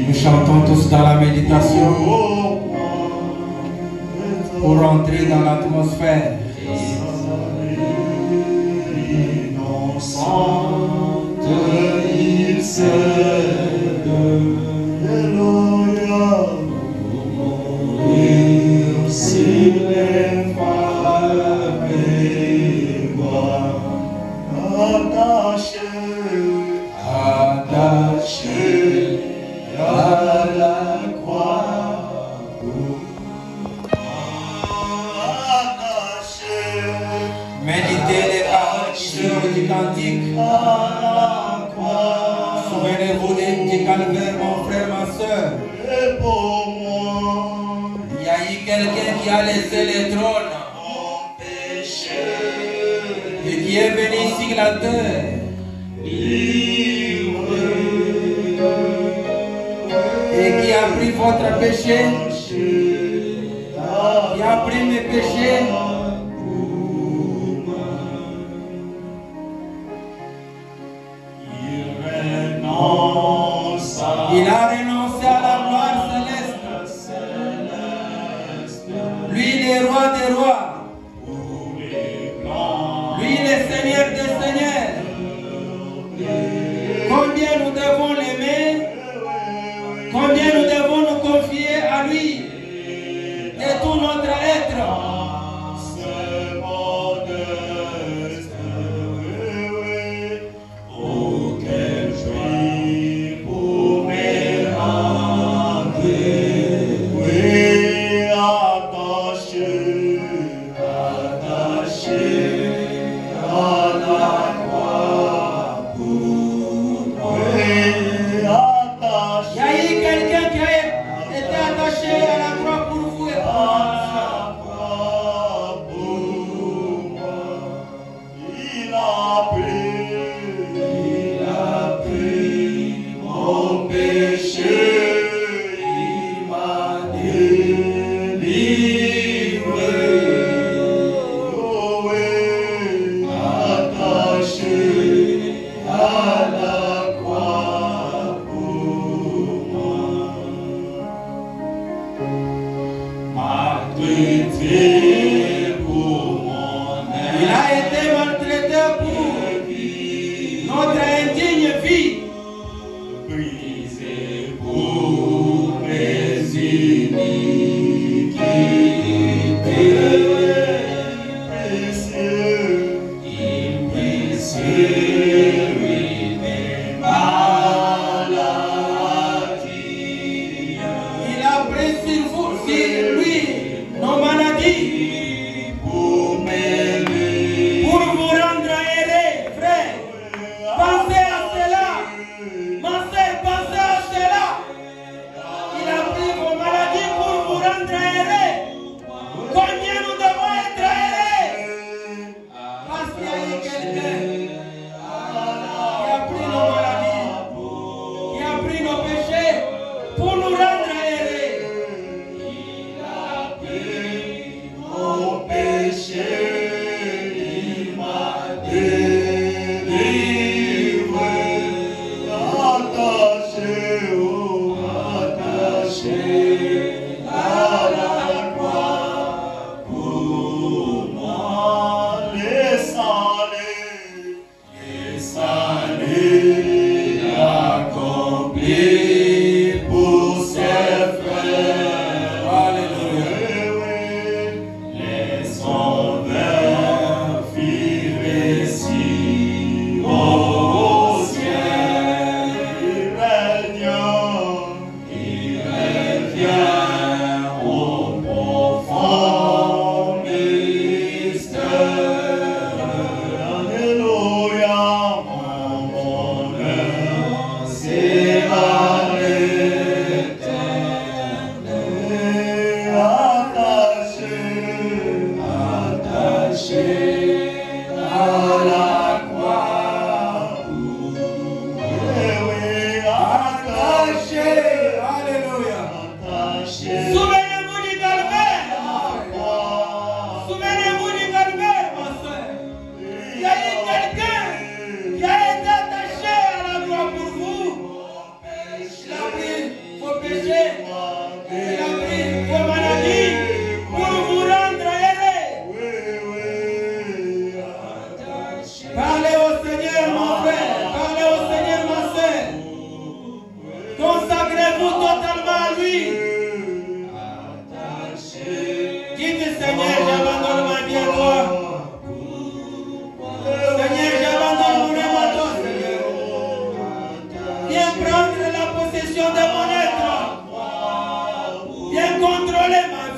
Nous chantons tous dans la méditation pour entrer dans l'atmosphère. Il s'aide, Alléluia, mourir sur les femmes et moi, attaché à la croix, attaché, méditez les paroles du cantique. Souvenez-vous du calvaire, mon frère, ma soeur. Il y a eu quelqu'un qui a laissé le trône et qui est venu sur la terre. Et qui a pris votre péché, qui a pris mes péchés. Il a renoncé à la gloire céleste. Lui, le roi des rois. Lui, le Seigneur des seigneurs. Combien nous devons l'aimer? Combien nous devons nous confier à lui de tout notre être?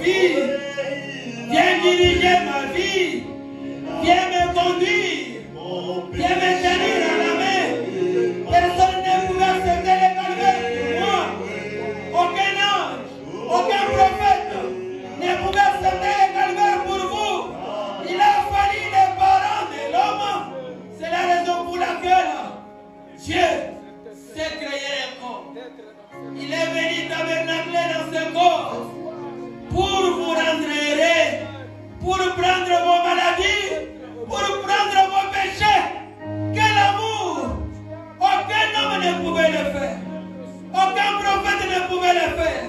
vie. Viens diriger ma vie. Viens me conduire. Viens me tenir à la main. Personne ne pouvait accepter le calvaire pour moi. Aucun ange, aucun prophète ne pouvait accepter le calvaire pour vous. Il a fallu les parents de l'homme. C'est la raison pour laquelle Dieu s'est créé un corps. Il est venu tabernacler dans ce corps pour vous rendre heureux, pour prendre vos maladies, pour prendre vos péchés. Quel amour! Aucun homme ne pouvait le faire. Aucun prophète ne pouvait le faire.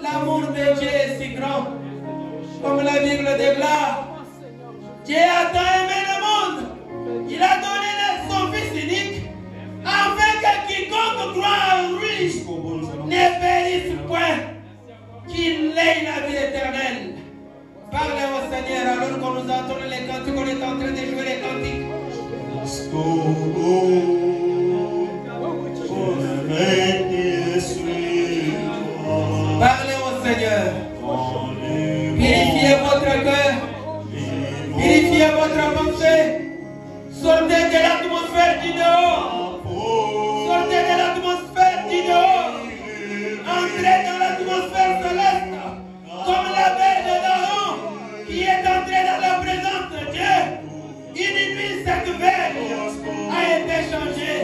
L'amour de Dieu est si grand. Comme la Bible déclare, Dieu a tant aimé le monde. Il a donné son Fils unique afin que quiconque croit en lui ne périsse point, qu'il ait la vie éternelle. Parlez au Seigneur alors qu'on nous entend les cantiques, on est en train de jouer les cantiques. Parlez au Seigneur. Purifiez votre cœur. Purifiez votre pensée. Sortez de l'atmosphère du dehors. Sortez de l'atmosphère du dehors. Entrez dans l'atmosphère céleste. Comme la mère de Daron qui est entrée dans la présence de Dieu. Une nuit, cette veille a été changée.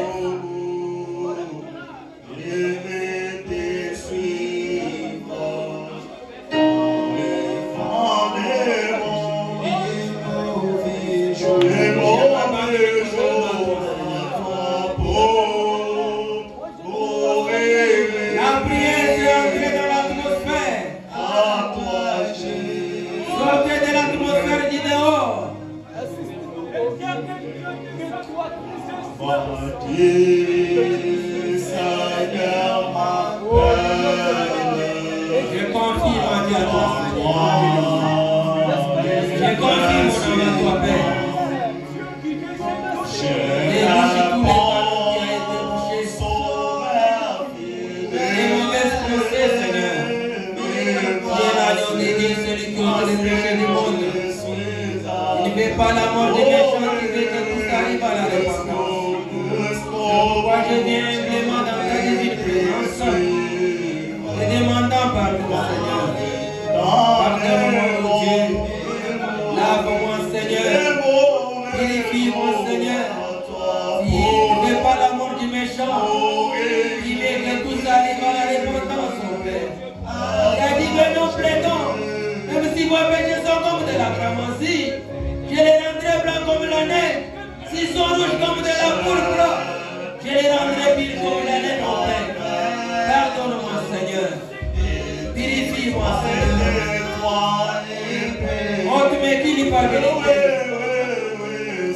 Je confie mon Dieu à toi, je confie mon Dieu à toi, Père. Et bouche tous les ballons qui a été bouché. Les mauvaises pensées, Seigneur. Tu es l'agneau de Dieu, celui qui ôte les péchés du monde. Il ne fait pas la mort des méchants, qui veut que tout arrive à la repentance. Pourquoi je viens humblement dans ta divine présence et demandant pardon, Seigneur. Pardonne-moi, mon Dieu. Lave-moi, Seigneur. Purifie-moi, Seigneur. Si tu ne fais pas la mort du méchant, il veut que tout ça arrive à la repentance, mon Père. Il a dit que nous plaidons, même si vos péchés sont comme de la cramoisie, je les rendrai blancs comme la neige. S'ils sont rouges comme de la pourpre, je les rendrai pires comme la laine, mon Père. Pardonne-moi, Seigneur. Purifie-moi, Seigneur. Ôte mes kilis par vérité.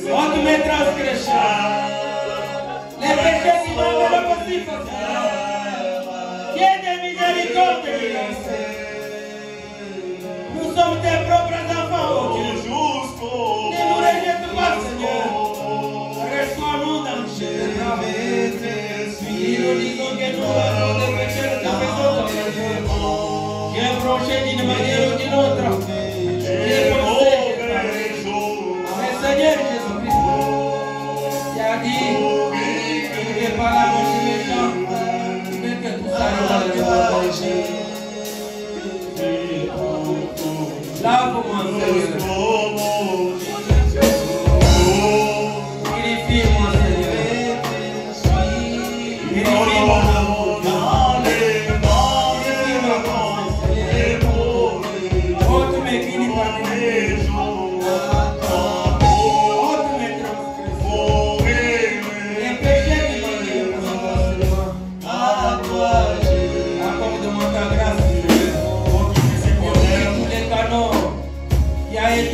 Ôte mes transgressions. Les péchés qui m'enveloppent aussi facilement. Viens de miséricorde, nous sommes tes propres enfants, oh Dieu. Ne nous rejette pas, Seigneur. Reçois-nous dans Jésus. Si nous disons que nous avons des péchés, nous t'appelons comme Dieu. J'ai approché d'une manière ou d'une autre. J'ai pensé, j'ai parlé. Mais Seigneur Jésus-Christ, tu as dit, tu ne fais pas la mort du méchant, tu veux que tout ça arrive à la repentance. Lave-moi, Seigneur. Purifie-moi, Seigneur. Purifie-moi, ôte mes kilis par vérité. Ôte mes transgressions. Les péchés qui m'enlèvent facilement. Accorde-moi ta grâce, Seigneur. Tous les canons qui a été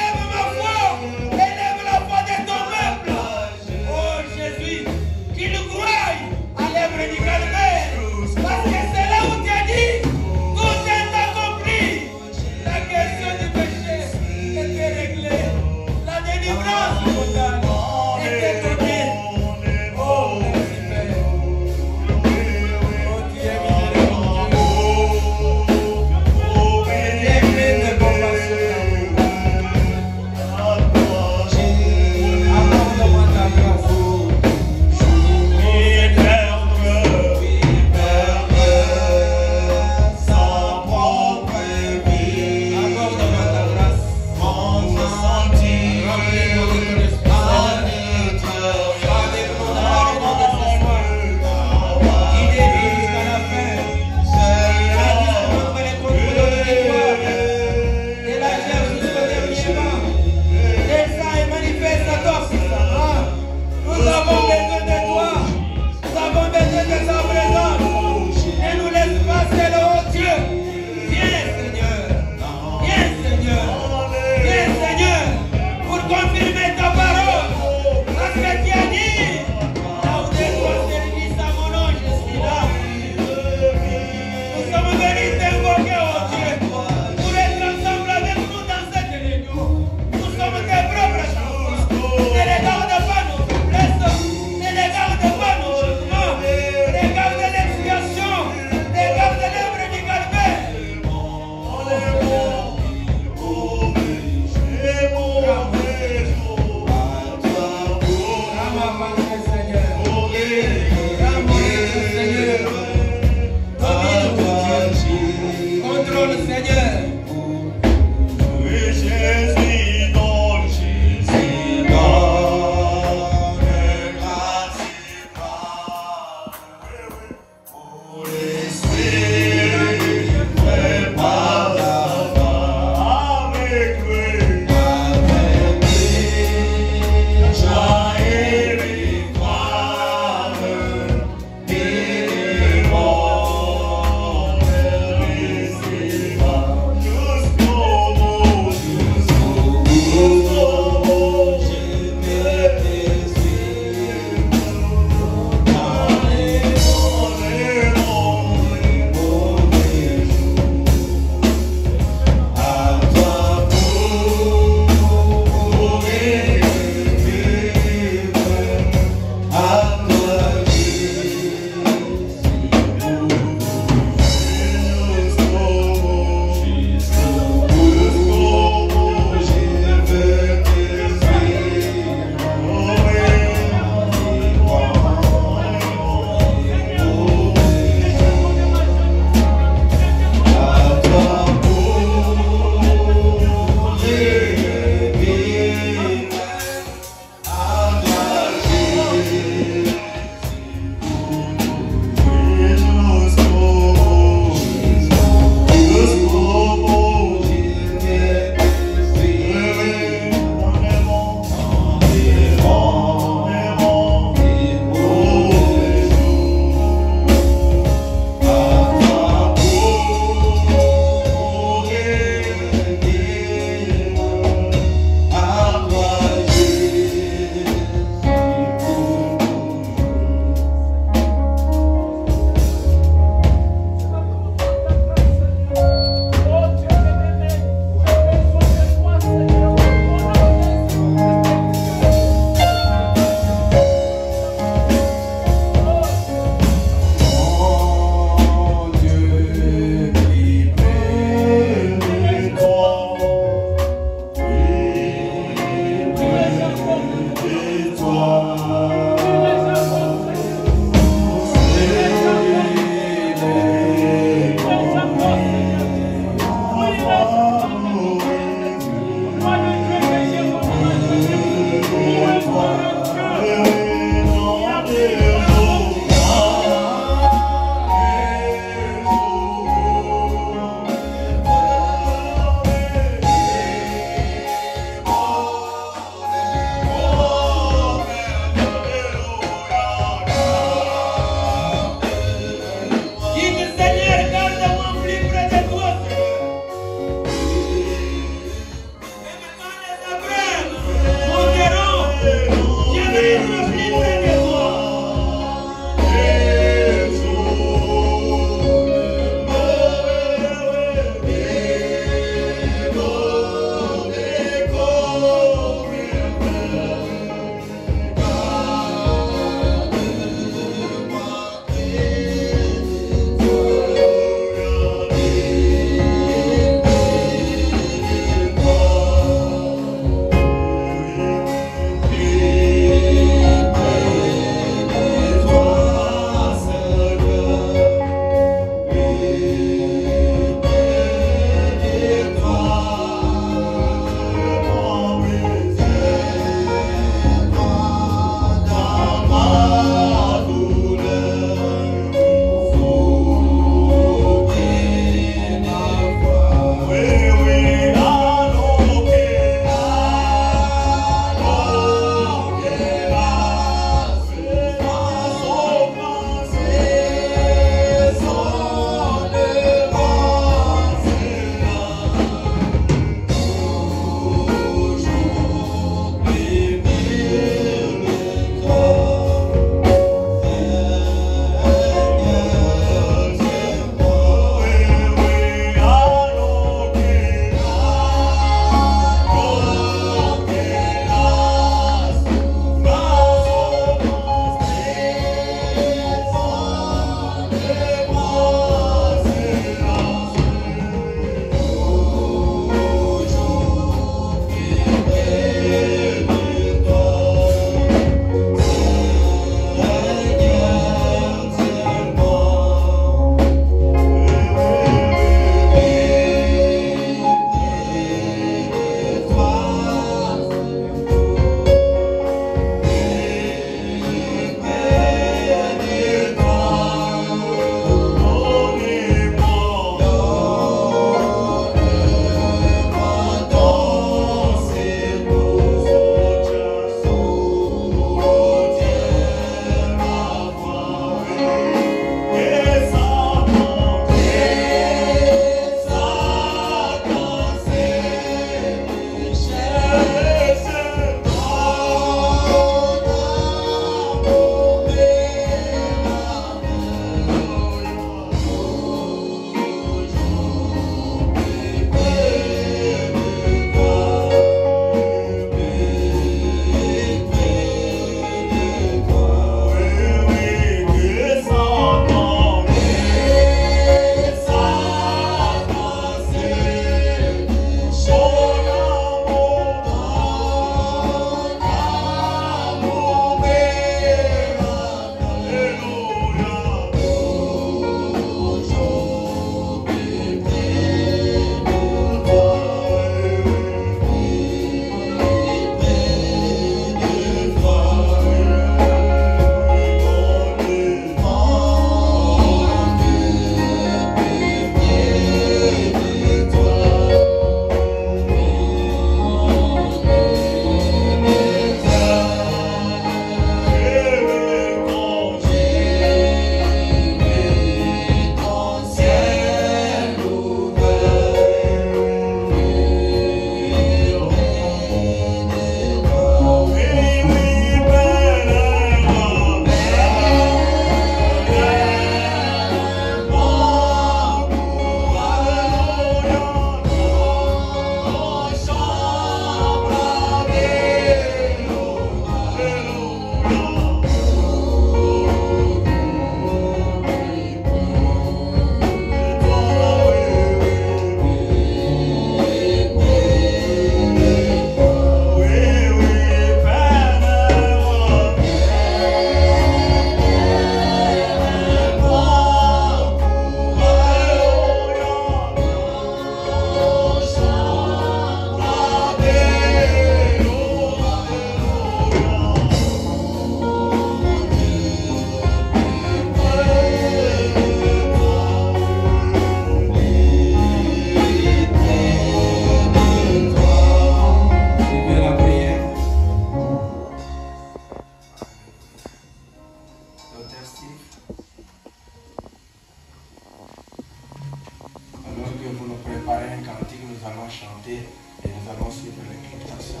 chanter et nous allons suivre l'invitation.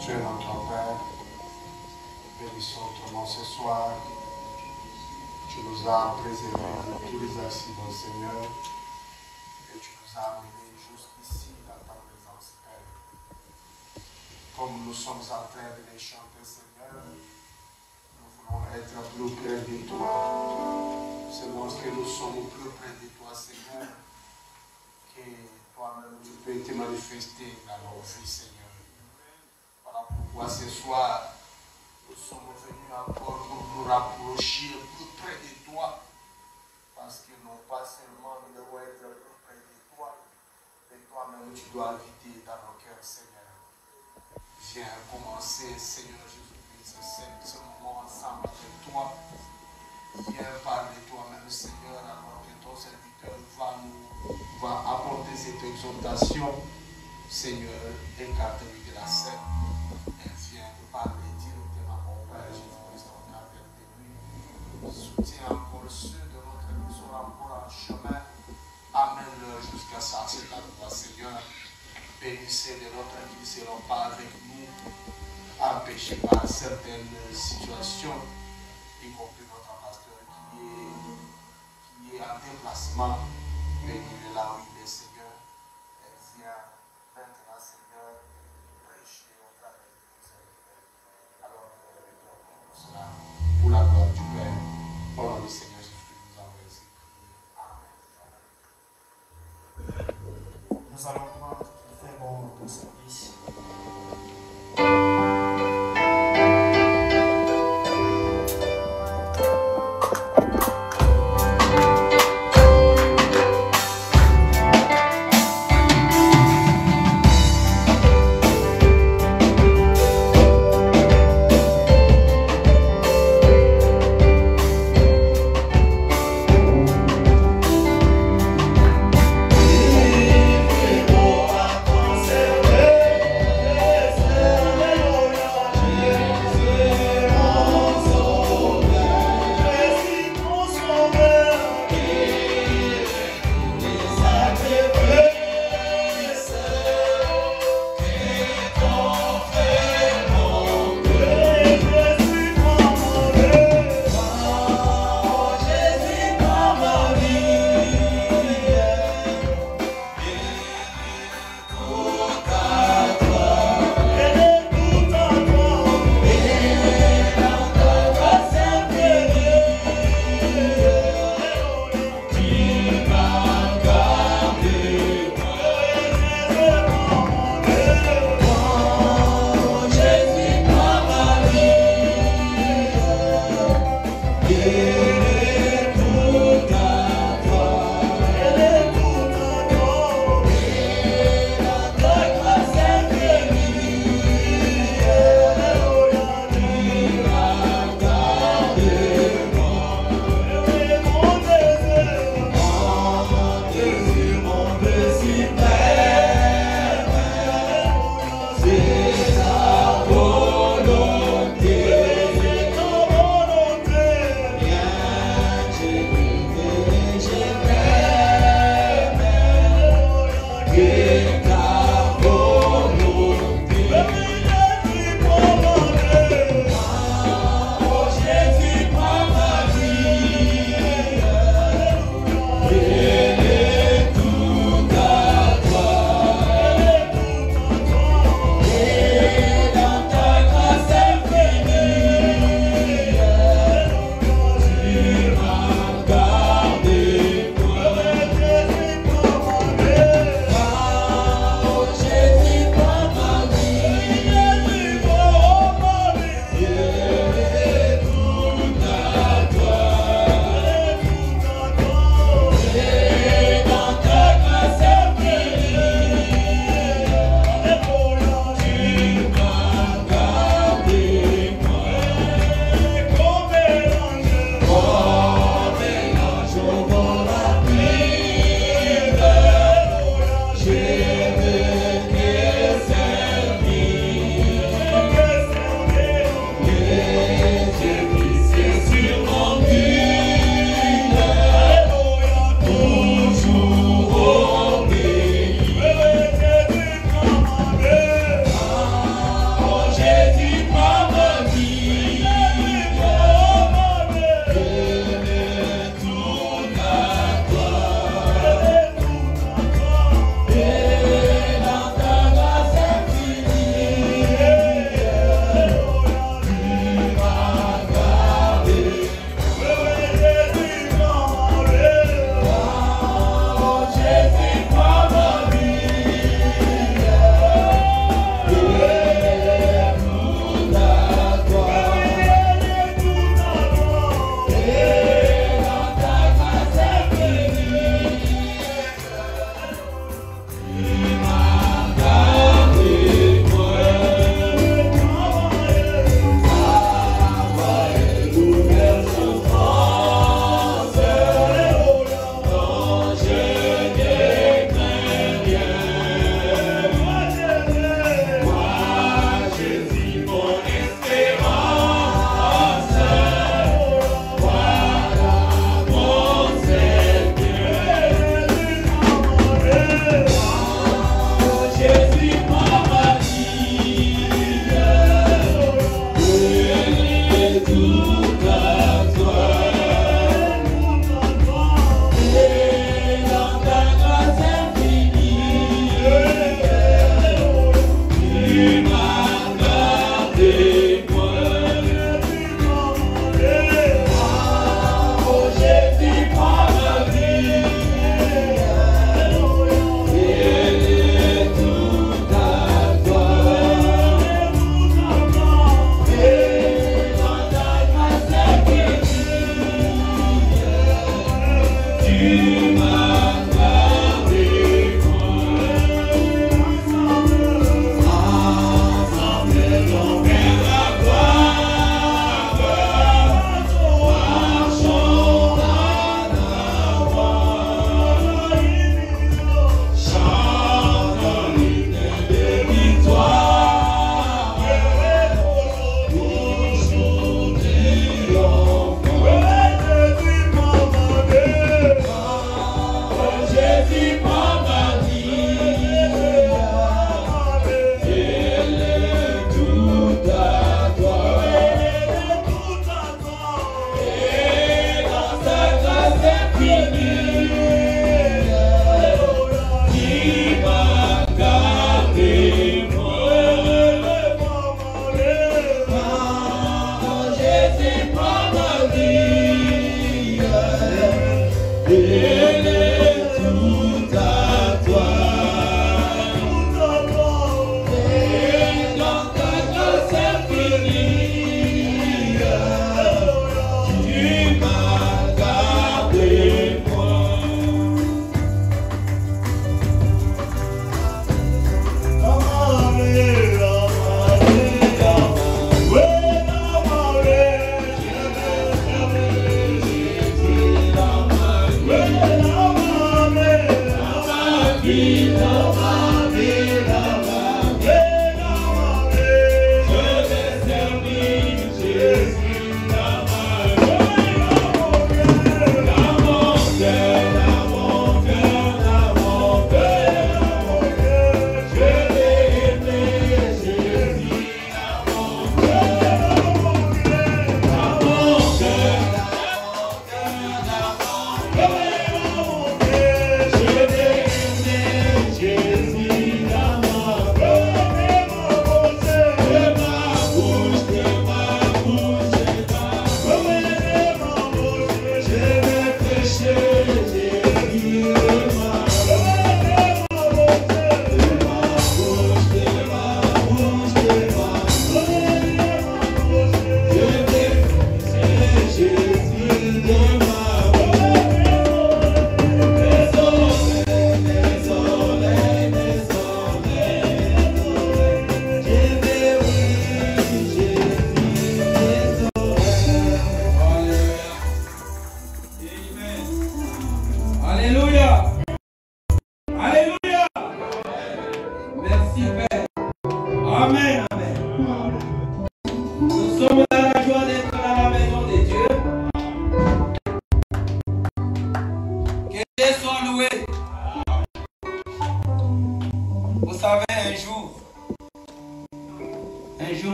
Tu es notre Père, bénissons ton nom ce soir. Tu nous as préservés de tous les accidents, Seigneur, et tu nous as amenés jusqu'ici dans ta présence, Père. Comme nous sommes en train de les chanter, Seigneur, nous voulons être plus près de toi. C'est lorsque nous sommes plus près de toi, Seigneur, que toi-même tu peux te manifester dans nos vies, Seigneur. Voilà pourquoi ce soir, nous sommes venus encore pour nous rapprocher plus près de toi. Parce que non pas seulement nous devons être plus près de toi, mais toi-même tu dois habiter dans nos cœurs, Seigneur. Viens commencer, Seigneur Jésus-Christ, ce moment ensemble avec toi. Viens parler toi-même, Seigneur, alors que ton serviteur va apporter cette exhortation. Seigneur, écarte-lui de la scène. Et viens nous parler directement, mon Père Jésus-Christ, on appelle de lui. Soutiens encore ceux de notre vie sont encore en chemin. Amène-leur jusqu'à ça, c'est à toi, Seigneur. Bénissez de notre vie, ne seront pas avec nous, empêchés par certaines situations, y compris notre pasteur qui est en déplacement. Bénis-le là où il est, Seigneur. Et viens maintenant, Seigneur, prêcher au travers de nous, Seigneur. Alors, pour cela, pour la gloire du Père, au nom du Seigneur Jésus, nous avons ainsi prié. Amen. Nous allons prendre le très bon de service. Conserver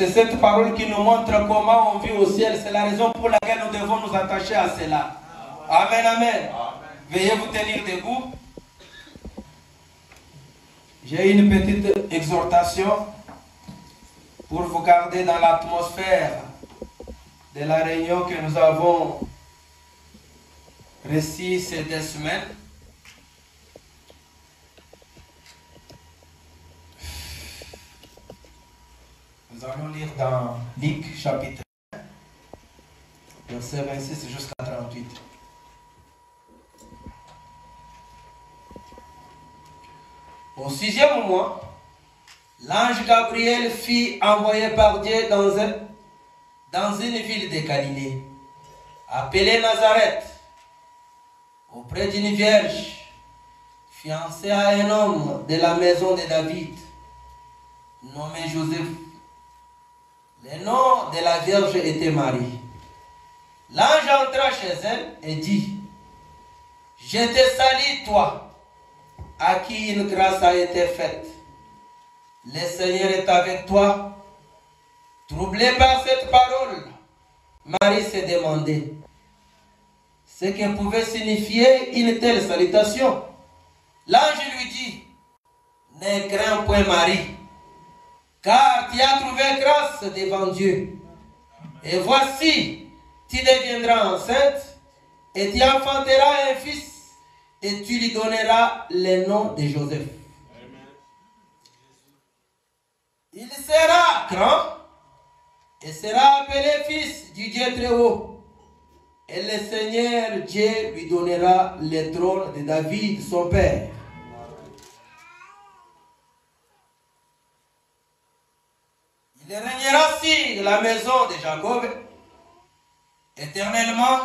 C'est cette parole qui nous montre comment on vit au ciel. C'est la raison pour laquelle nous devons nous attacher à cela. Amen, amen. Veuillez vous tenir debout. J'ai une petite exhortation pour vous garder dans l'atmosphère de la réunion que nous avons reçue ces 2 semaines. Nous allons lire dans Luc chapitre 1, verset 26 jusqu'à 38. Au 6e mois, l'ange Gabriel fut envoyé par Dieu dans une ville de Galilée, appelée Nazareth, auprès d'une vierge, fiancée à un homme de la maison de David, nommé Joseph. Le nom de la vierge était Marie. L'ange entra chez elle et dit: Je te salue, toi, à qui une grâce a été faite. Le Seigneur est avec toi. Troublée par cette parole, Marie s'est demandé ce que pouvait signifier une telle salutation. L'ange lui dit: Ne crains point, Marie, car tu as trouvé grâce devant Dieu. Et voici, tu deviendras enceinte, et tu enfanteras un fils, et tu lui donneras le nom de Joseph. Il sera grand et sera appelé fils du Dieu très haut. Et le Seigneur Dieu lui donnera le trône de David, son père. Il régnera sur la maison de Jacob éternellement,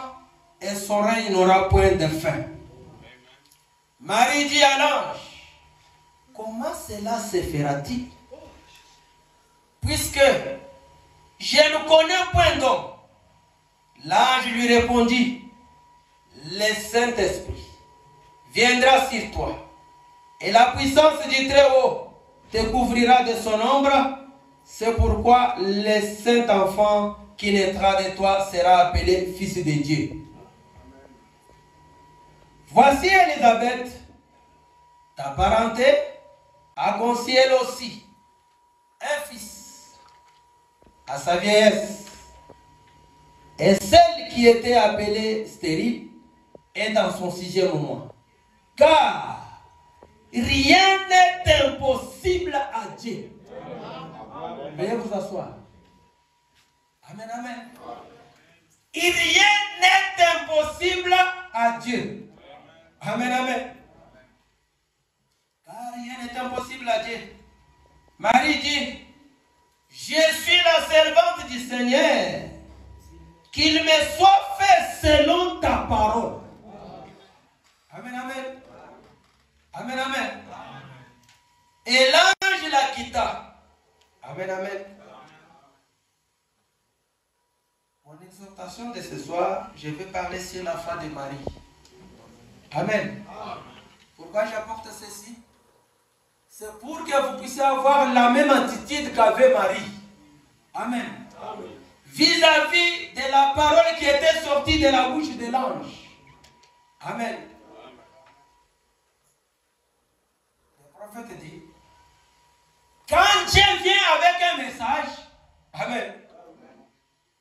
et son règne n'aura point de fin. Marie dit à l'ange, comment cela se fera-t-il? Puisque je ne connais point d'homme. L'ange lui répondit, le Saint-Esprit viendra sur toi, et la puissance du Très-Haut te couvrira de son ombre. C'est pourquoi le Saint-Enfant qui naîtra de toi sera appelé Fils de Dieu. Voici Élisabeth, ta parenté, a conçu elle aussi un fils à sa vieillesse. Et celle qui était appelée stérile est dans son 6e mois. Car rien n'est impossible à Dieu. Veuillez vous asseoir. Amen, amen. Et rien n'est impossible à Dieu. Amen, amen. Car rien n'est impossible à Dieu. Marie dit, je suis la servante du Seigneur. Qu'il me soit fait selon ta parole. Amen, amen. Amen, amen. Et l'ange la quitta. Amen, amen. Mon exhortation de ce soir, je vais parler sur la foi de Marie. Amen. Pourquoi j'apporte ceci? C'est pour que vous puissiez avoir la même attitude qu'avait Marie. Amen. Vis-à-vis de la parole qui était sortie de la bouche de l'ange. Amen. Le prophète dit, quand Dieu vient avec un message, amen,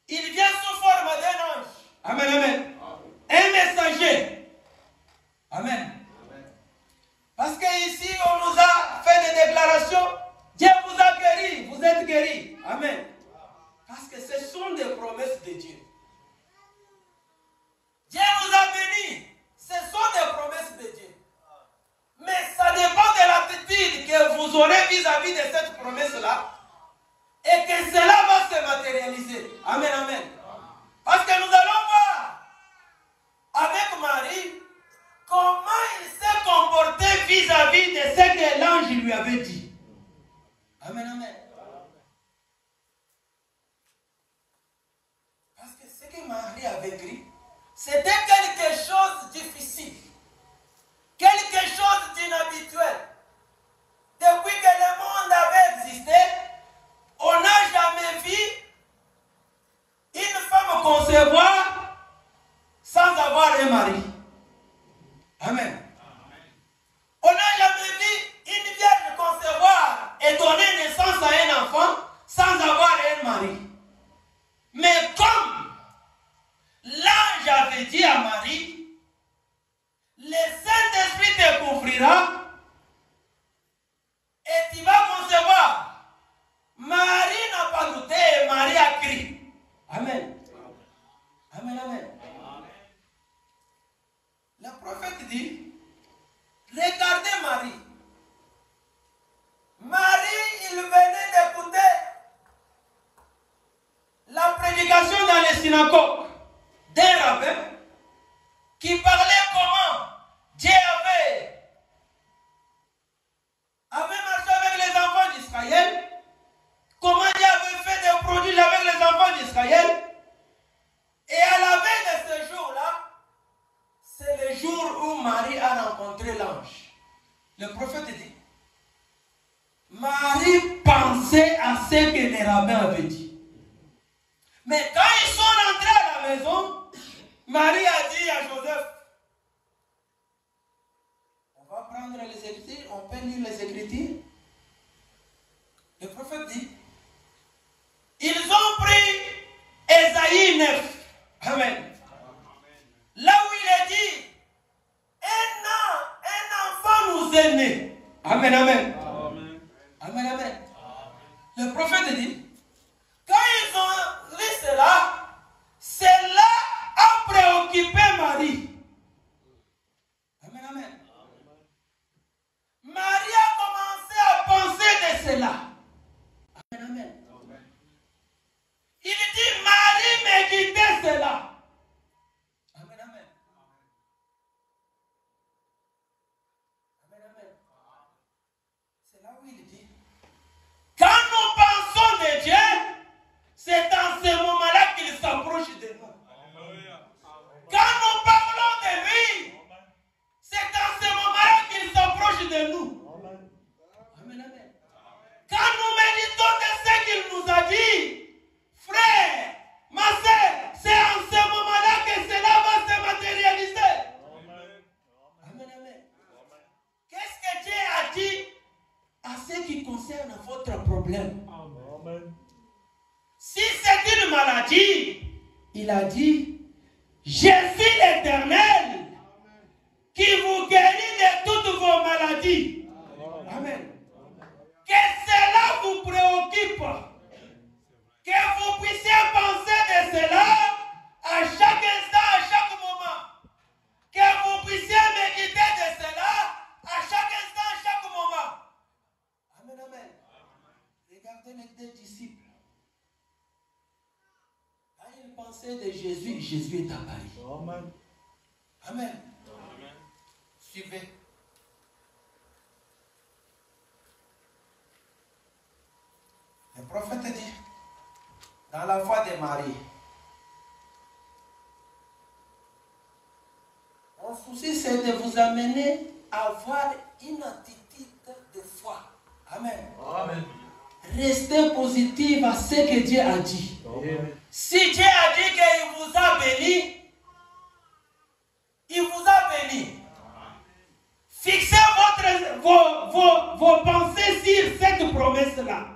il vient sous forme d'un ange. Amen, amen. Un messager. Amen. Parce qu'ici, on nous a fait des déclarations. Dieu vous a guéri, vous êtes guéris. Amen. Parce que ce sont des promesses de Dieu. Dieu vous a béni. Ce sont des promesses de Dieu. Mais ça dépend de l'attitude que vous aurez vis-à-vis de cette promesse-là. Et que cela va se matérialiser. Amen, amen. Parce que nous allons voir avec Marie comment il s'est comporté vis-à-vis de ce que l'ange lui avait dit. Amen, amen. Parce que ce que Marie avait écrit, c'était quelque chose de difficile. Quelque chose d'inhabituel. Depuis que le monde avait existé, on n'a jamais vu une femme concevoir sans avoir un mari. Amen. On n'a jamais vu une vierge concevoir et donner naissance à un enfant sans avoir un mari. Mais comme l'ange avait dit à Marie, le Saint-Esprit te couvrira et tu vas concevoir. Marie n'a pas douté et Marie a crié. Amen. Amen, amen. Le prophète dit, regardez Marie. Marie, il venait d'écouter la prédication dans les synagogues d'un rabbin qui parlait comment Dieu avait marché avec les enfants d'Israël, comment Dieu avait fait des prodiges avec les enfants d'Israël. Et à la veille de ce jour-là, c'est le jour où Marie a rencontré l'ange. Le prophète dit, Marie pensait à ce que les rabbins avaient dit. Mais quand ils sont rentrés à la maison, Marie a dit à Joseph, on va prendre les Écritures, on peut lire les Écritures. Le prophète dit, ils ont pris Ésaïe 9. Amen. Là où il est dit, un enfant nous est né. Amen, amen. Amen, amen. Le prophète dit, quand ils ont lu cela a préoccupé Marie. Amen, amen. Marie a commencé à penser de cela. Amen, amen. Il dit, Marie méditait cela. Amen, amen. Amen, amen. C'est là où il dit, quand nous pensons de Dieu, c'est dans ce moment-là qu'il s'approche de nous. Quand nous parlons de lui, c'est dans ce moment-là qu'il s'approche de nous. Amen, amen. Quand nous méditons de ce qu'il nous a dit, frère, ma soeur, c'est en ce moment-là que cela va se matérialiser. Amen, amen. Qu'est-ce que Dieu a dit à ce qui concerne votre problème? Amen. Si c'est une maladie, il a dit, je suis l'Éternel qui vous guérit de toutes vos maladies. Amen. Que cela vous préoccupe, que vous puissiez penser de cela à chaque instant, à chaque moment, que vous puissiez méditer de cela à chaque instant, à chaque moment. Amen, amen. Regardez les deux disciples. Quand ils pensaient de Jésus, Jésus est apparu. Amen. Amen. Amen. Suivez. Le prophète dit, dans la foi de Marie, mon souci c'est de vous amener à avoir une attitude de foi. Amen. Amen. Restez positif à ce que Dieu a dit. Amen. Si Dieu a dit qu'il vous a béni, il vous a béni. Fixez vos pensées sur cette promesse-là.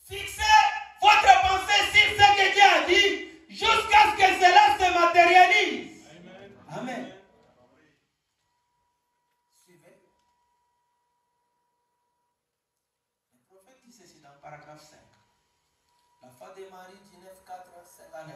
Fixez votre pensée sur ce que Dieu a dit jusqu'à ce que cela se matérialise. Amen. Amen. Suivez. Le prophète dit ceci dans le paragraphe 5. La foi de Marie 19, 4, 5 à 9.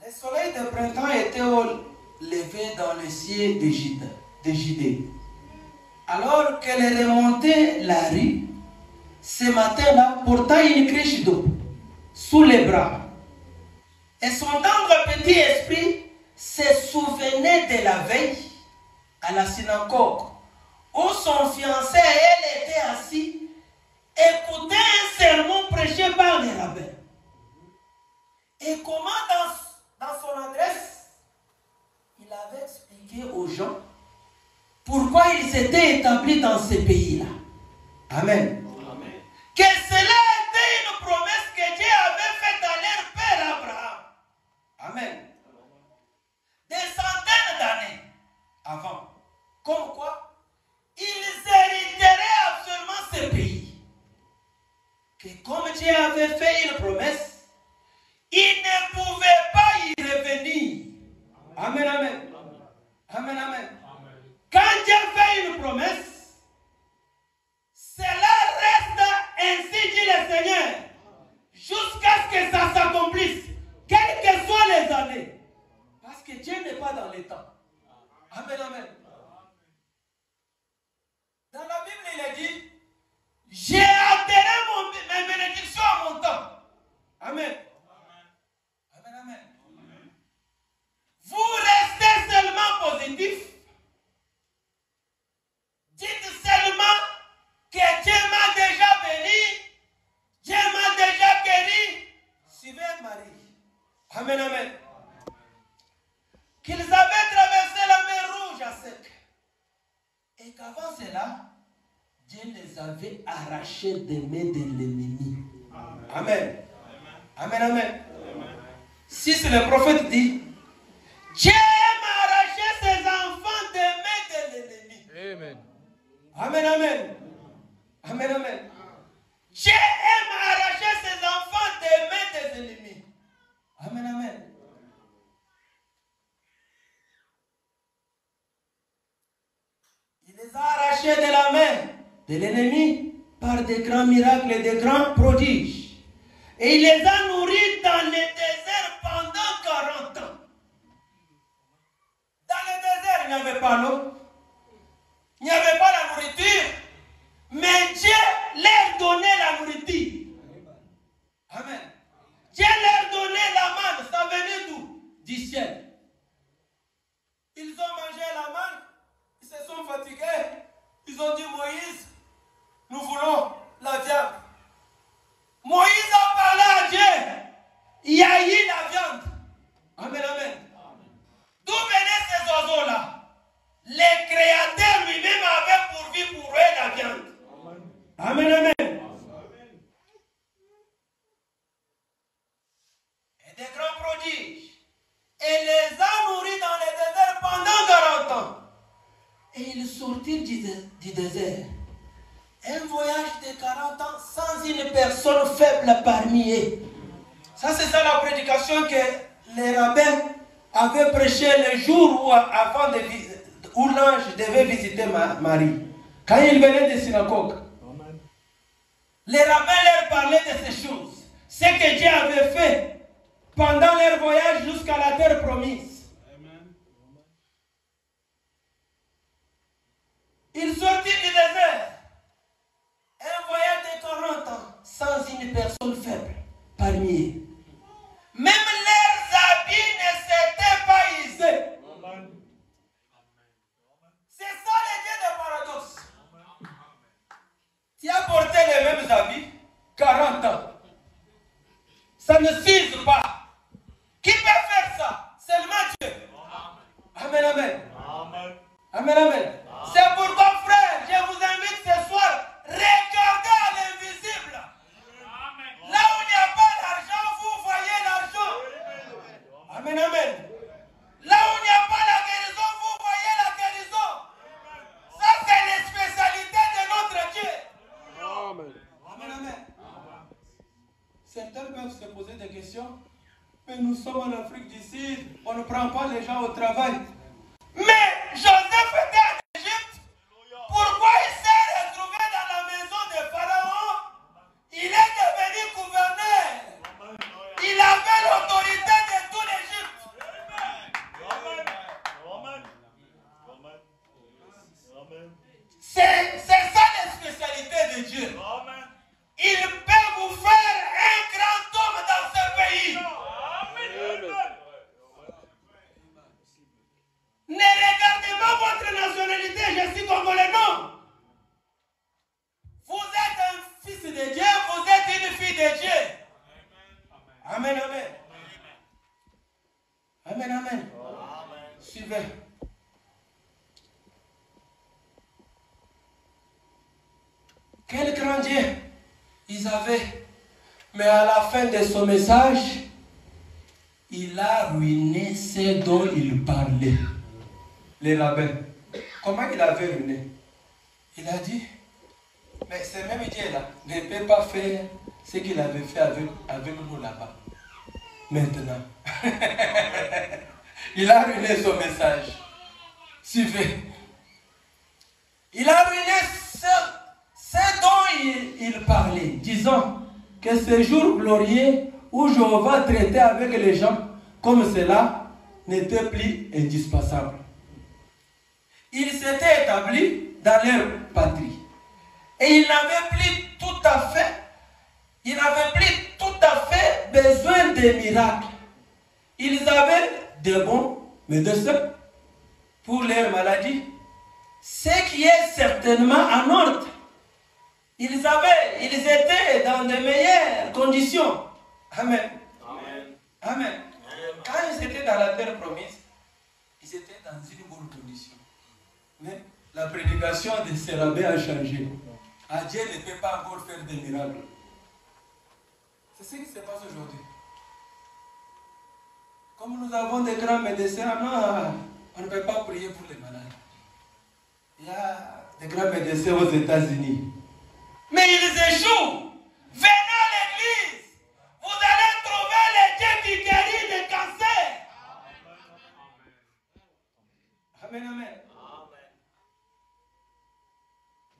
Le soleil de printemps était levé dans le ciel de Judée. Alors qu'elle remontait la rue, ce matin-là, portant une criche d'eau sous les bras. Et son tendre petit esprit se souvenait de la veille à la synagogue, où son fiancé et elle étaient assis, écoutaient un sermon prêché par les rabbins. Et comment dans son adresse, il avait expliqué aux gens pourquoi ils étaient établis dans ce pays-là. Amen. Amen. Que cela était une promesse que Dieu avait faite à leur père Abraham. Amen. Des centaines d'années avant. Comme quoi, ils hériteraient absolument ce pays. Que comme Dieu avait fait une promesse, il ne pouvait pas y revenir. Amen, amen. Amen, amen. Quand Dieu fait une promesse, cela reste ainsi dit le Seigneur, jusqu'à ce que ça s'accomplisse, quelles que soient les années. Parce que Dieu n'est pas dans les temps. Amen, amen. Dans la Bible, il est dit, j'ai atterré mes bénédictions à mon temps. Amen. Amen, amen. Vous restez seulement positif. Dites seulement que Dieu m'a déjà béni, Dieu m'a déjà guéri. Suivez Marie. Amen, amen. Qu'ils avaient traversé la mer Rouge à sec. Et qu'avant cela, Dieu Dieu les avait arrachés des mains de l'ennemi. Amen. Amen, amen. Si c'est le prophète dit, Dieu m'a arraché ses enfants des mains de l'ennemi. Amen. Amen, amen. Amen, amen. Dieu aime arracher ses enfants des mains des ennemis. Amen, amen. Il les a arrachés de la main de l'ennemi par des grands miracles et des grands prodiges. Et il les a nourris dans le désert pendant 40 ans. Dans le désert, il n'y avait pas l'eau. Il n'y avait pas la nourriture. Mais Dieu leur donnait la nourriture. Amen. Dieu leur donnait la manne. Ça venait d'où? Du ciel. Ils ont mangé la manne. Ils se sont fatigués. Ils ont dit, Moïse, nous voulons la viande. Moïse a parlé à Dieu. Il y a eu la viande. Amen, amen. D'où venaient ces oiseaux-là? Le Créateur lui-même avait pourvu pour eux la viande. Amen, amen. Et des grands prodiges. Et les a nourris dans le désert pendant 40 ans. Et ils sortirent du désert. Un voyage de 40 ans sans une personne faible parmi eux. Ça, c'est ça la prédication que les rabbins avaient prêché le jour où l'ange devait visiter Marie. Quand il venait des synagogues. Les rabbins leur parlaient de ces choses. Ce que Dieu avait fait pendant leur voyage jusqu'à la terre promise. Ils sortirent du désert. Un voyage de 40 ans sans une personne faible parmi eux. Même leurs habits ne s'étaient pas usés. C'est ça le Dieu de paradoxe. Tu as porté les mêmes habits 40 ans. Ça ne s'use pas. Qui peut faire ça? Seulement Dieu. Amen, amen. Amen, amen. C'est pourquoi, frère, je vous invite ce soir, regardez à l'invisible. Là où il n'y a pas d'argent, vous voyez l'argent. Amen, amen. Là où il n'y a pas la guérison, vous voyez la guérison. Ça, c'est les spécialités de notre Dieu. Amen. Amen, amen. Certains peuvent se poser des questions. Mais nous sommes en Afrique du Sud, on ne prend pas les gens au travail. Mais Joseph était en Égypte. Pourquoi il s'est retrouvé dans la maison de Pharaon? Il est devenu gouverneur. Il avait l'autorité de tout l'Égypte. C'est ça la spécialité de Dieu. Il peut vous faire un grand homme dans ce pays. Ne regardez pas votre nationalité, je suis congolais, non. Vous êtes un fils de Dieu, vous êtes une fille de Dieu. Amen, amen. Amen, amen. Suivez. Quel grand Dieu ils avaient. Mais à la fin de son message, il a ruiné ce dont il parlait. Les rabbins. Comment il avait ruiné? Il a dit, mais ce même Dieu-là ne peut pas faire ce qu'il avait fait avec nous là-bas. Maintenant. Il a ruiné son message. Suivez. Il a ruiné ce dont il parlait, disant que ce jour glorieux où Jéhovah traitait avec les gens comme cela n'était plus indispensable. Ils s'étaient établis dans leur patrie. Et ils n'avaient plus tout à fait besoin de miracles. Ils avaient de bons médecins pour leur maladie. Ce qui est certainement en ordre. Ils étaient dans de meilleures conditions. Amen. Amen. Quand ils étaient dans la terre promise, ils étaient dans une bonne condition. Mais la prédication de ces rabbins a changé. Dieu ne peut pas encore faire des miracles. C'est ce qui se passe aujourd'hui. Comme nous avons des grands médecins, non, on ne peut pas prier pour les malades. Il y a des grands médecins aux États-Unis. Mais ils échouent. Venez à l'église. Vous allez trouver les dieux qui guérissent des cancers. Amen, amen.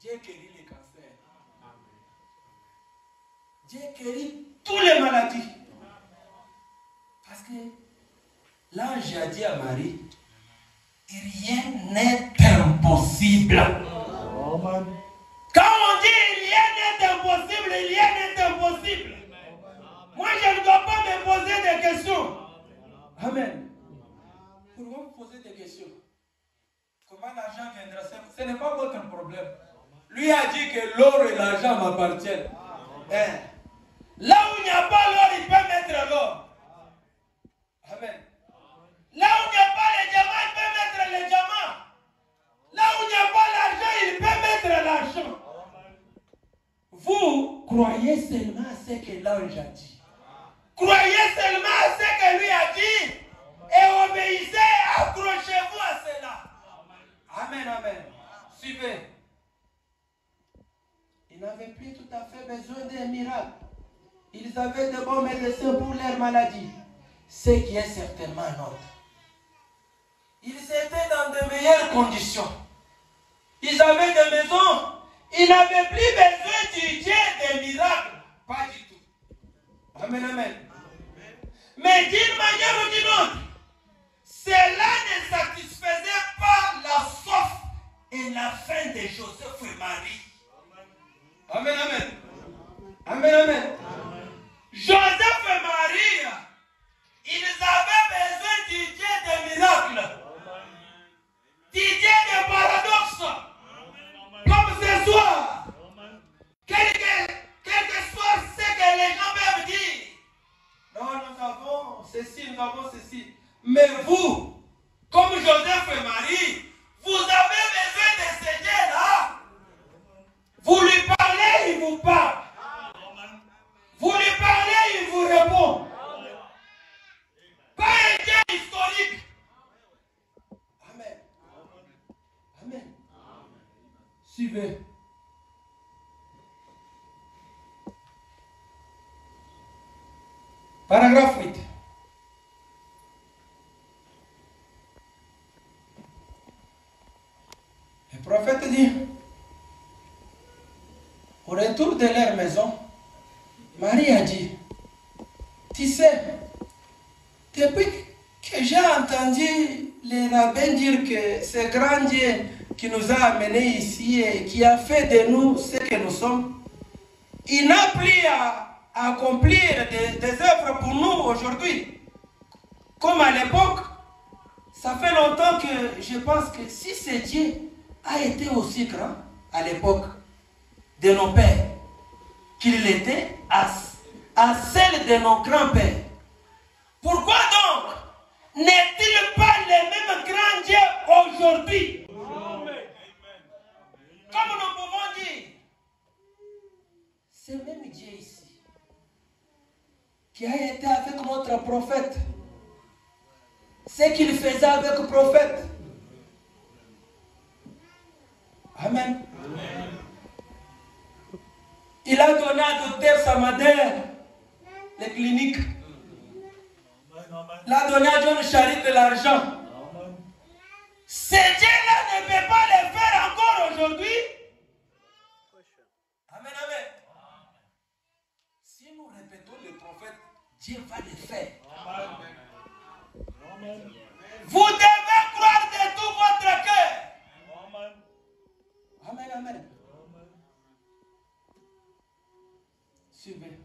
Dieu guérit les cancers. Dieu guérit toutes les maladies. Parce que l'ange a dit à Marie, rien n'est impossible. Amen. Quand on dit rien n'est impossible, rien n'est impossible. Moi, je ne dois pas me poser des questions. Amen. Pourquoi vous posez des questions? Comment l'argent viendra? Ce n'est pas votre problème. Lui a dit que l'or et l'argent m'appartiennent. Hein? Là où il n'y a pas l'or, il peut mettre l'or. Amen. Là où il n'y a pas les diamants, il peut mettre les diamants. Là où il n'y a pas l'argent, il peut mettre l'argent. Vous croyez seulement à ce que l'ange a dit. Croyez seulement à ce que lui a dit. Et obéissez, accrochez-vous à cela. Amen, amen. Suivez. Ils n'avaient plus tout à fait besoin d'un miracle. Ils avaient de bons médecins pour leur maladie. Ce qui est certainement notre. Ils étaient dans de meilleures conditions. Ils avaient des maisons. Ils n'avaient plus besoin du Dieu des miracles. Pas du tout. Amen, amen. Mais d'une manière ou d'une autre, cela ne satisfaisait pas la soif et la faim de Joseph et Marie. Amen, amen. Amen, amen. Joseph et Marie, ils avaient besoin du Dieu des miracles, du Dieu des paradoxes, comme ce soir. Quel que soit ce que les gens peuvent dire. Non, nous avons ceci, nous avons ceci. Mais vous, comme Joseph et Marie, vous avez besoin de ce Dieu-là. Vous lui parlez, il vous parle. Vous lui parlez, il vous répond. Pas un Dieu historique. Amen. Amen. Suivez. Paragraphe 8. Le prophète dit, au retour de leur maison, Marie a dit, tu sais, depuis que j'ai entendu les rabbins dire que ce grand Dieu qui nous a amenés ici et qui a fait de nous ce que nous sommes, il n'a plus à accomplir des œuvres pour nous aujourd'hui. Comme à l'époque, ça fait longtemps que je pense que si ce Dieu a été aussi grand à l'époque de nos pères, qu'il était à celle de nos grands-pères. Pourquoi donc n'est-il pas le même grand Dieu aujourd'hui? Comme nous pouvons dire, ce même Dieu ici, qui a été avec notre prophète, ce qu'il faisait avec le prophète. Amen. Amen. Il a donné à Docteur Samader les cliniques. Il a donné à John Charit de l'argent. Ce Dieu-là ne peut pas le faire encore aujourd'hui. Amen, amen. Si nous répétons le prophète, Dieu va le faire. Amen. Vous devez croire de tout votre cœur. Amen, amen. Suivez.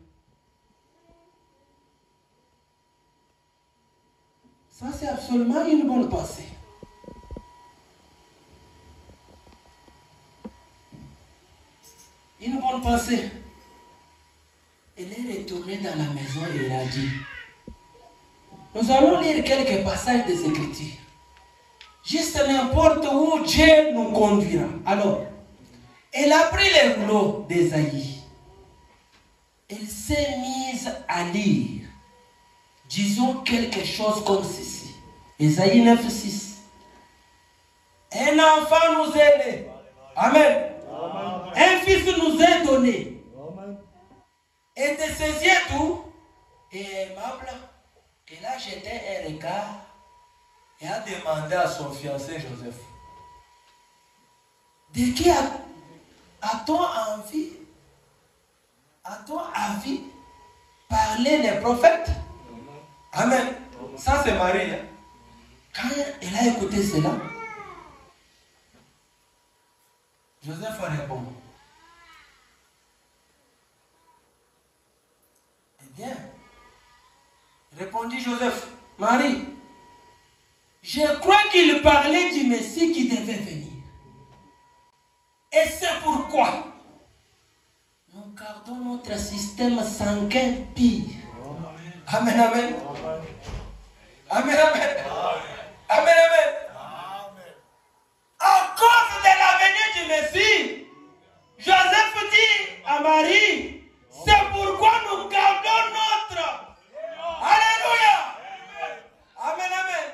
Ça, c'est absolument une bonne pensée. Une bonne pensée. Elle est retournée dans la maison et elle a dit, nous allons lire quelques passages des Écritures. Juste n'importe où Dieu nous conduira. Alors, Elle a pris les rouleaux d'Ésaïe. Elle s'est mise à lire. Disons quelque chose comme ceci. Ésaïe 9:6. Un enfant nous est né. Amen. Un fils nous est donné. Et de ses yeux doux et aimables, elle a jeté un regard et a demandé à son fiancé Joseph: de qui a-t-on envie? A-t-on envie parler les prophètes? Amen. Ça c'est Marie. Hein? Quand elle a écouté cela, Joseph répond: eh bien, répondit Joseph, Marie, je crois qu'il parlait du Messie qui devait venir. Et c'est pourquoi nous gardons notre système sanguin pire. Amen, amen. Amen, amen. Amen, amen. À cause de la venue du Messie, Joseph dit à Marie, c'est pourquoi nous gardons notre. Alléluia. Amen, amen.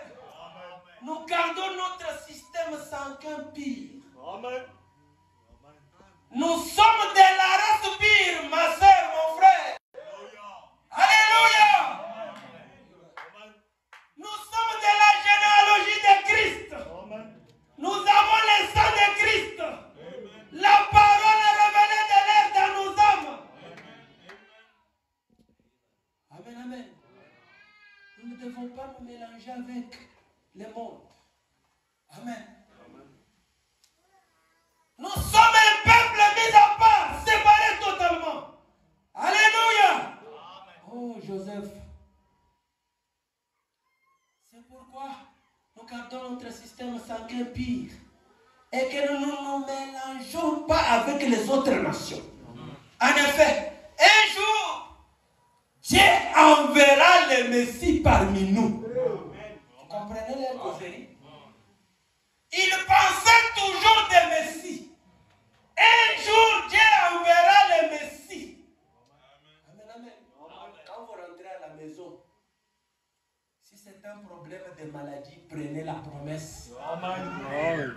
Nous gardons notre système sanguin pire. Amen. Nous sommes de la race pire, ma soeur, mon frère. Alléluia. Nous sommes de la généalogie de Christ. Nous avons le sang de Christ. La parole révélée de l'air dans nos âmes. Amen, amen. Nous ne devons pas nous mélanger avec le monde. Amen. Nous sommes un peuple mis à part, séparé totalement. Alléluia. Oh, Joseph. C'est pourquoi nous gardons notre système sanguin pire et que nous ne nous mélangeons pas avec les autres nations. En effet, un jour, Dieu enverra le Messie parmi nous. Vous comprenez les causeries? Il pensait toujours des Messies. Un jour, Dieu enverra le Messie. Amen, amen. Quand vous rentrez à la maison, si c'est un problème de maladie, prenez la promesse. Amen.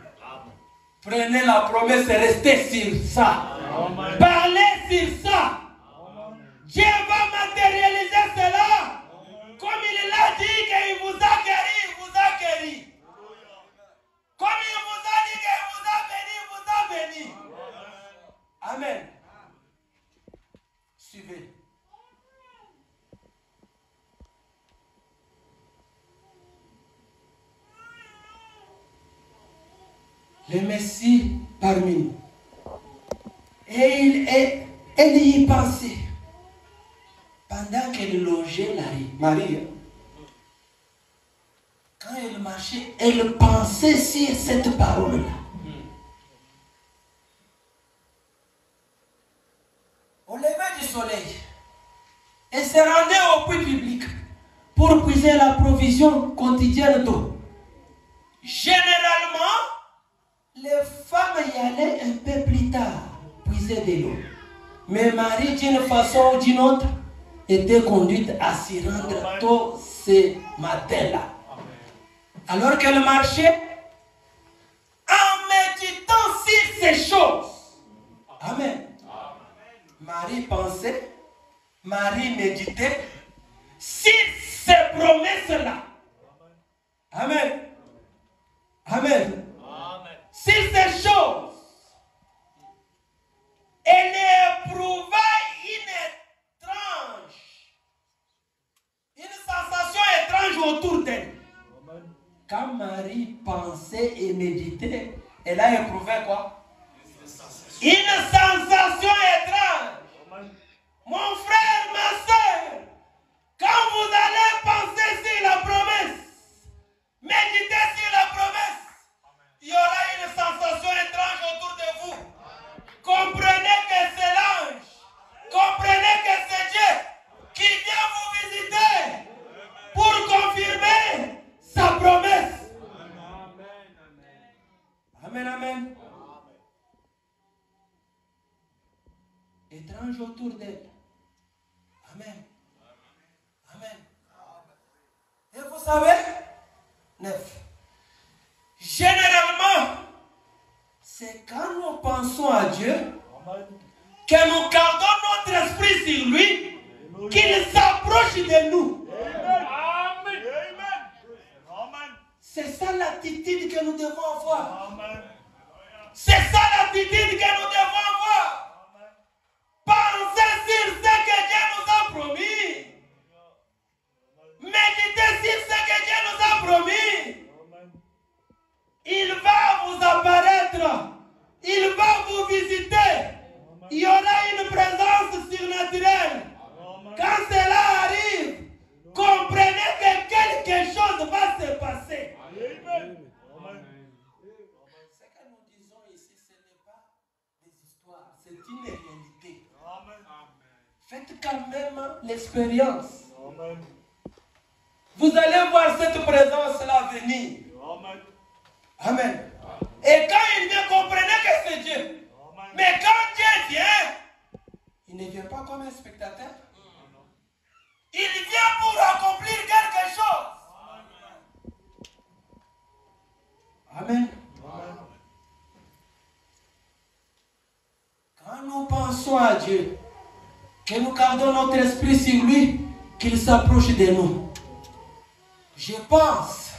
Prenez la promesse et restez sur ça. Amen. Parlez sur ça. Amen. Dieu va matérialiser cela. Amen. Comme il l'a dit qu'il vous a guéri, il vous a guéri. Comme il vous a dit qu'il vous a béni, il vous a béni. Amen. Suivez. Le Messie parmi nous. Et elle y pensait. Pendant qu'elle logeait Marie, quand elle marchait, elle pensait sur cette parole-là. Au lever du soleil, elle se rendait au puits public pour puiser la provision quotidienne d'eau. Généralement, les femmes y allaient un peu plus tard puiser de l'eau. Mais Marie, d'une façon ou d'une autre, était conduite à s'y rendre tôt ce matin-là. Alors qu'elle marchait, en méditant sur ces choses. Amen. Marie pensait, Marie méditait sur ces promesses-là. Amen. Amen. Sur ces choses. Elle éprouva une sensation étrange autour d'elle. Quand Marie pensait et méditait, elle a éprouvé quoi? Une sensation étrange. Mon frère, ma soeur, quand vous allez penser sur la promesse, méditer sur la promesse, il y aura une sensation étrange autour de vous. Comprenez que c'est l'ange, comprenez que c'est Dieu qui vient vous visiter pour confirmer sa promesse. Amen, amen. étrange autour d'elle. Amen. Amen. Et vous savez, 9. Généralement, c'est quand nous pensons à Dieu que nous gardons notre esprit sur lui, qu'il s'approche de nous. C'est ça l'attitude que nous devons avoir. C'est ça l'attitude que nous devons avoir. Pensez sur ce que Dieu nous a promis. Méditez sur ce que Dieu nous a promis. Il va vous apparaître. Il va vous visiter. Il y aura une présence surnaturelle. Quand cela arrive, comprenez que quelque chose va se passer. Ce que nous disons ici, ce n'est pas des histoires, c'est une réalité. Faites quand même l'expérience. Vous allez voir cette présence-là venir. Amen. Et quand il vient, comprenez que c'est Dieu. Mais quand Dieu vient, il ne vient pas comme un spectateur. Il vient pour accomplir quelque chose. Amen. Quand nous pensons à Dieu, que nous gardons notre esprit sur lui, qu'il s'approche de nous, je pense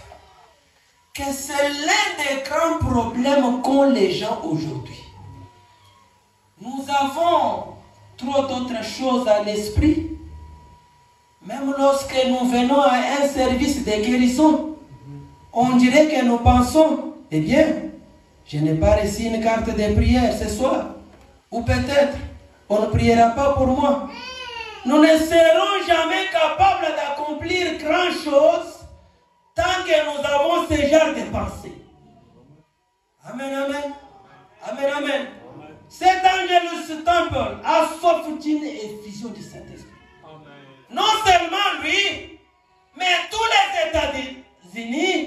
que c'est l'un des grands problèmes qu'ont les gens aujourd'hui. Nous avons trop d'autres choses à l'esprit. Même lorsque nous venons à un service de guérison, on dirait que nous pensons, eh bien, je n'ai pas reçu une carte de prière ce soir. Ou peut-être, on ne priera pas pour moi. Nous ne serons jamais capables d'accomplir grand chose tant que nous avons ce genre de pensée. Amen, amen. Amen, amen. Cet Angelus Temple a soif d'une effusion du Saint-Esprit. Non seulement lui, mais tous les États-Unis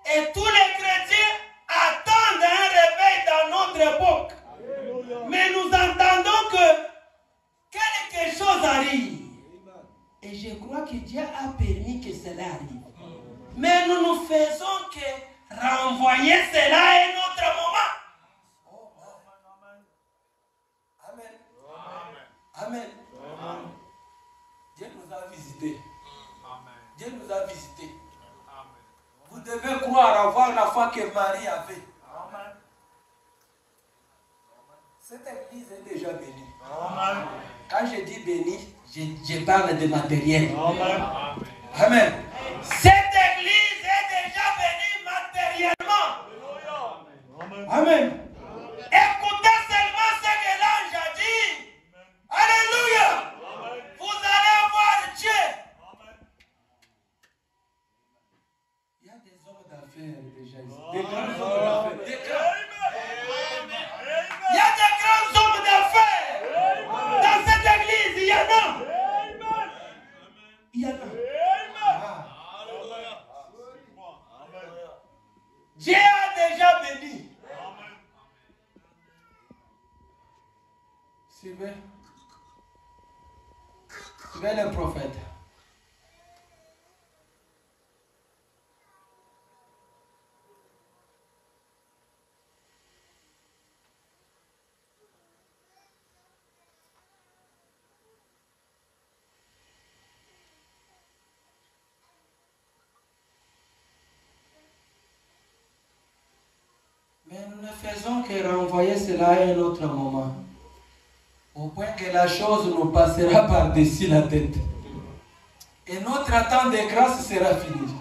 et tous les chrétiens attendent un réveil dans notre époque. Mais nous entendons que quelque chose arrive. Et je crois que Dieu a permis que cela arrive. Mais nous ne faisons que renvoyer cela à un autre moment. Amen. Amen. Dieu nous a visités. Dieu nous a visités. Vous devez croire avoir la foi que Marie avait. Cette église est déjà bénie. Quand je dis bénie, je parle de matériel. Amen. Cette église est déjà bénie matériellement. Amen. Écoutez seulement ce que l'ange a dit. Alléluia. Vous allez voir Dieu. Il y a des hommes d'affaires déjà ici. Des grands hommes d'affaires. Il y a des grands hommes d'affaires. Dans cette église, il y en a. Il y en a. Dieu a déjà béni. Suivez. Suivez le prophète. Mais nous ne faisons que renvoyer cela à un autre moment. Au point que la chose nous passera par-dessus la tête. Et notre attente de grâce sera finie.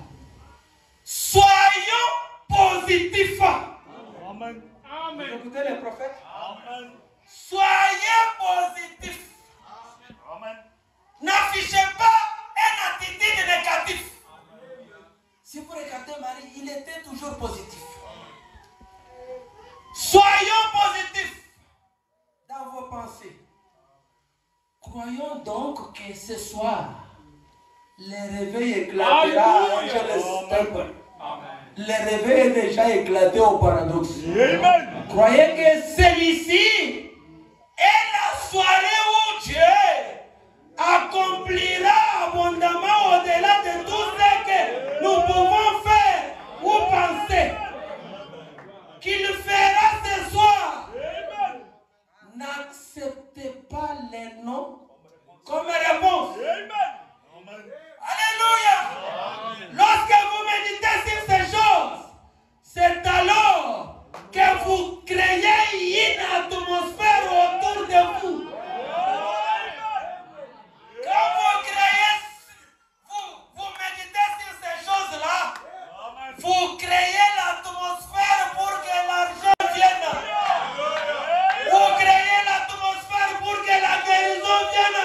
Soyons positifs. Amen. Amen. Vous écoutez les prophètes? Amen. Soyez positifs. Amen. N'affichez pas une attitude négative. Si vous regardez Marie, il était toujours positif. Soyons positifs dans vos pensées. Croyons donc que ce soir, le réveil éclatera à Angelus Temple. Le réveil est déjà éclaté au paradoxe. Amen. Croyez que celui-ci est la soirée où Dieu accomplira abondamment au-delà de tout ce que nous pouvons faire ou penser. Qu'il fera ce soir. N'acceptez pas les noms comme réponse. Alléluia. Lorsque vous méditez sur ces choses, c'est alors que vous créez une atmosphère autour de vous. Quand vous créez, vous méditez sur ces choses-là, vous créez l'atmosphère pour que l'argent vienne. Vous créez l'atmosphère pour que la guérison vienne.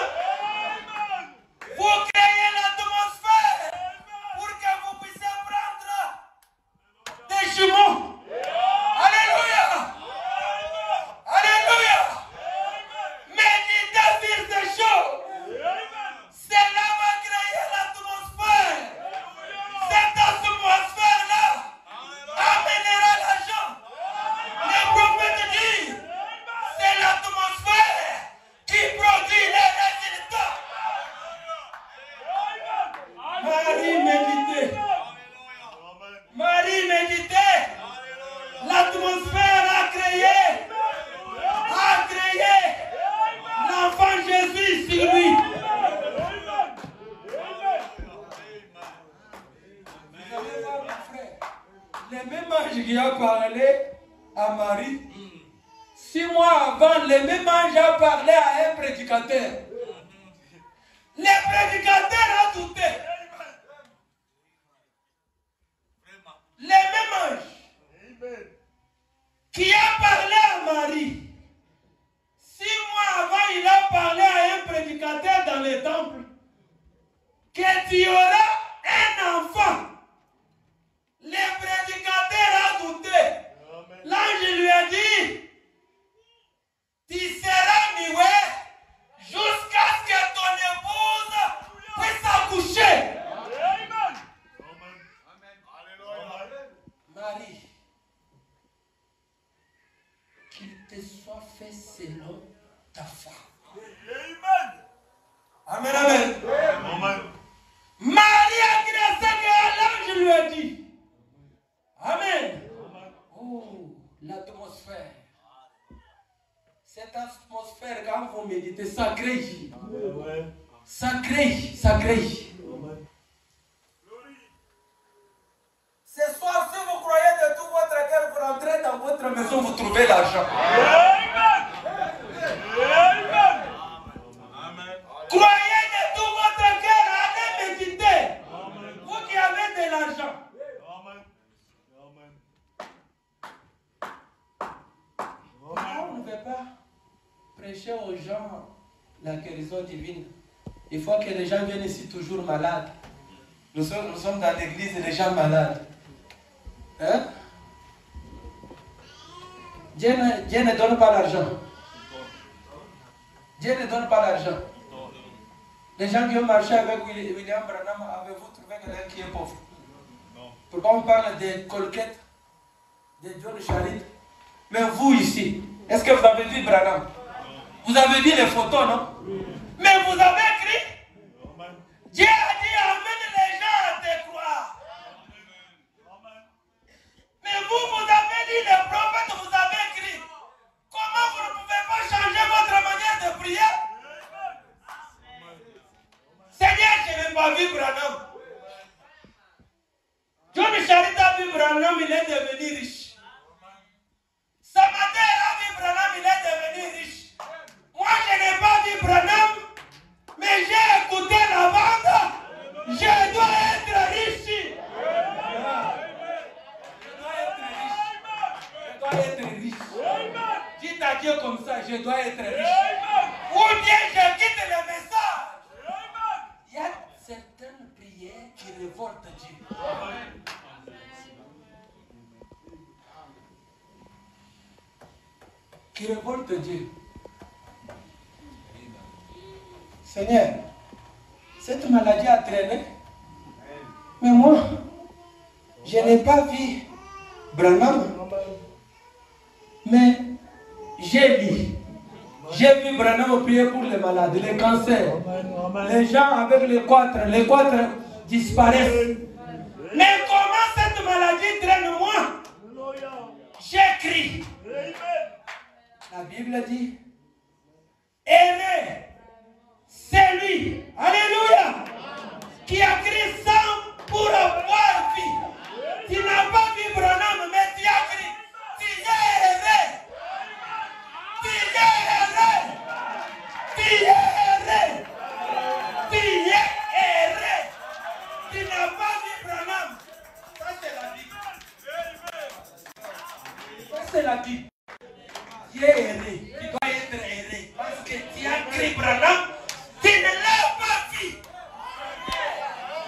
Vous créez l'atmosphère pour que vous puissiez prendre des jumeaux. Alléluia. Alléluia. Méditez sur ces choses. Cela va créer l'atmosphère. Cette atmosphère-là amènera l'argent. Le prophète dit, c'est l'atmosphère qui produit les résultats. Marie méditez. Marie méditez. L'atmosphère a créé l'enfant Jésus sur lui. Vous allez voir, mon frère, le même ange qui a parlé à Marie, 6 mois avant, le même ange a parlé à un prédicateur. Le prédicateur a douté. Le même ange qui a parlé à Marie, 6 mois avant, il a parlé à un prédicateur dans le temple que tu auras un enfant. Le prédicateur a douté. L'ange lui a dit, tu seras muet jusqu'à ce que ton épouse puisse accoucher. Marie, qu'il te soit fait selon ta foi. Amen, amen. Marie a dit ce que l'ange lui a dit. Amen. Oh, l'atmosphère. Cette atmosphère, quand vous méditez, ça crée. Ça crée, ça crée. Ce soir, si vous croyez de tout votre cœur, vous rentrez dans votre maison, vous trouvez l'argent. Croyez de tout votre cœur, allez méditer. Vous qui avez de l'argent. On ne veut pas prêcher aux gens la guérison divine. Il faut que les gens viennent ici toujours malades. Nous sommes dans l'église et les gens malades. Hein? Dieu ne donne pas l'argent. Dieu ne donne pas l'argent. Les gens qui ont marché avec William Branham, avez-vous trouvé quelqu'un qui est pauvre? Pourquoi on parle des colquettes, de John Charit? Mais vous ici, est-ce que vous avez vu Branham? Vous avez vu les photos, non? Mais vous avez écrit? Dieu a dit amène les gens à te croire. Mais vous avez dit, les prophètes, vous avez écrit. Comment vous ne pouvez pas changer votre manière de prier? Seigneur, je n'ai pas vu Branham. John Charit a vu Branham, il est devenu riche. Samater a vu Branham, il est devenu riche. Moi, je n'ai pas vu Branham, mais j'ai écouté la bande. Je dois être riche. Je dois être riche. Dites à Dieu comme ça, je dois être riche. Ou bien je quitte le message. Il y a certaines prières qui révoltent Dieu. Qui révoltent Dieu. Seigneur, cette maladie a traîné. Mais moi, je n'ai pas vu Branham. Mais j'ai lu J'ai vu Branham prier pour les malades, les cancers. Les gens avec les quatre disparaissent. Mais comment cette maladie traîne moi? J'écris. La Bible dit, aimé, c'est lui, alléluia, qui a créé sang pour avoir vie. Tu n'as pas vu Branham, mais tu as cru. Tu es heureux. Tu es heureux. Tu es heureux. Tu es heureux. Tu n'as pas vu Branham. Ça c'est la Bible. Ça c'est la Bible. Tu es heureux. Tu dois être heureux. Parce que tu as cru Branham. Tu ne l'as pas vu.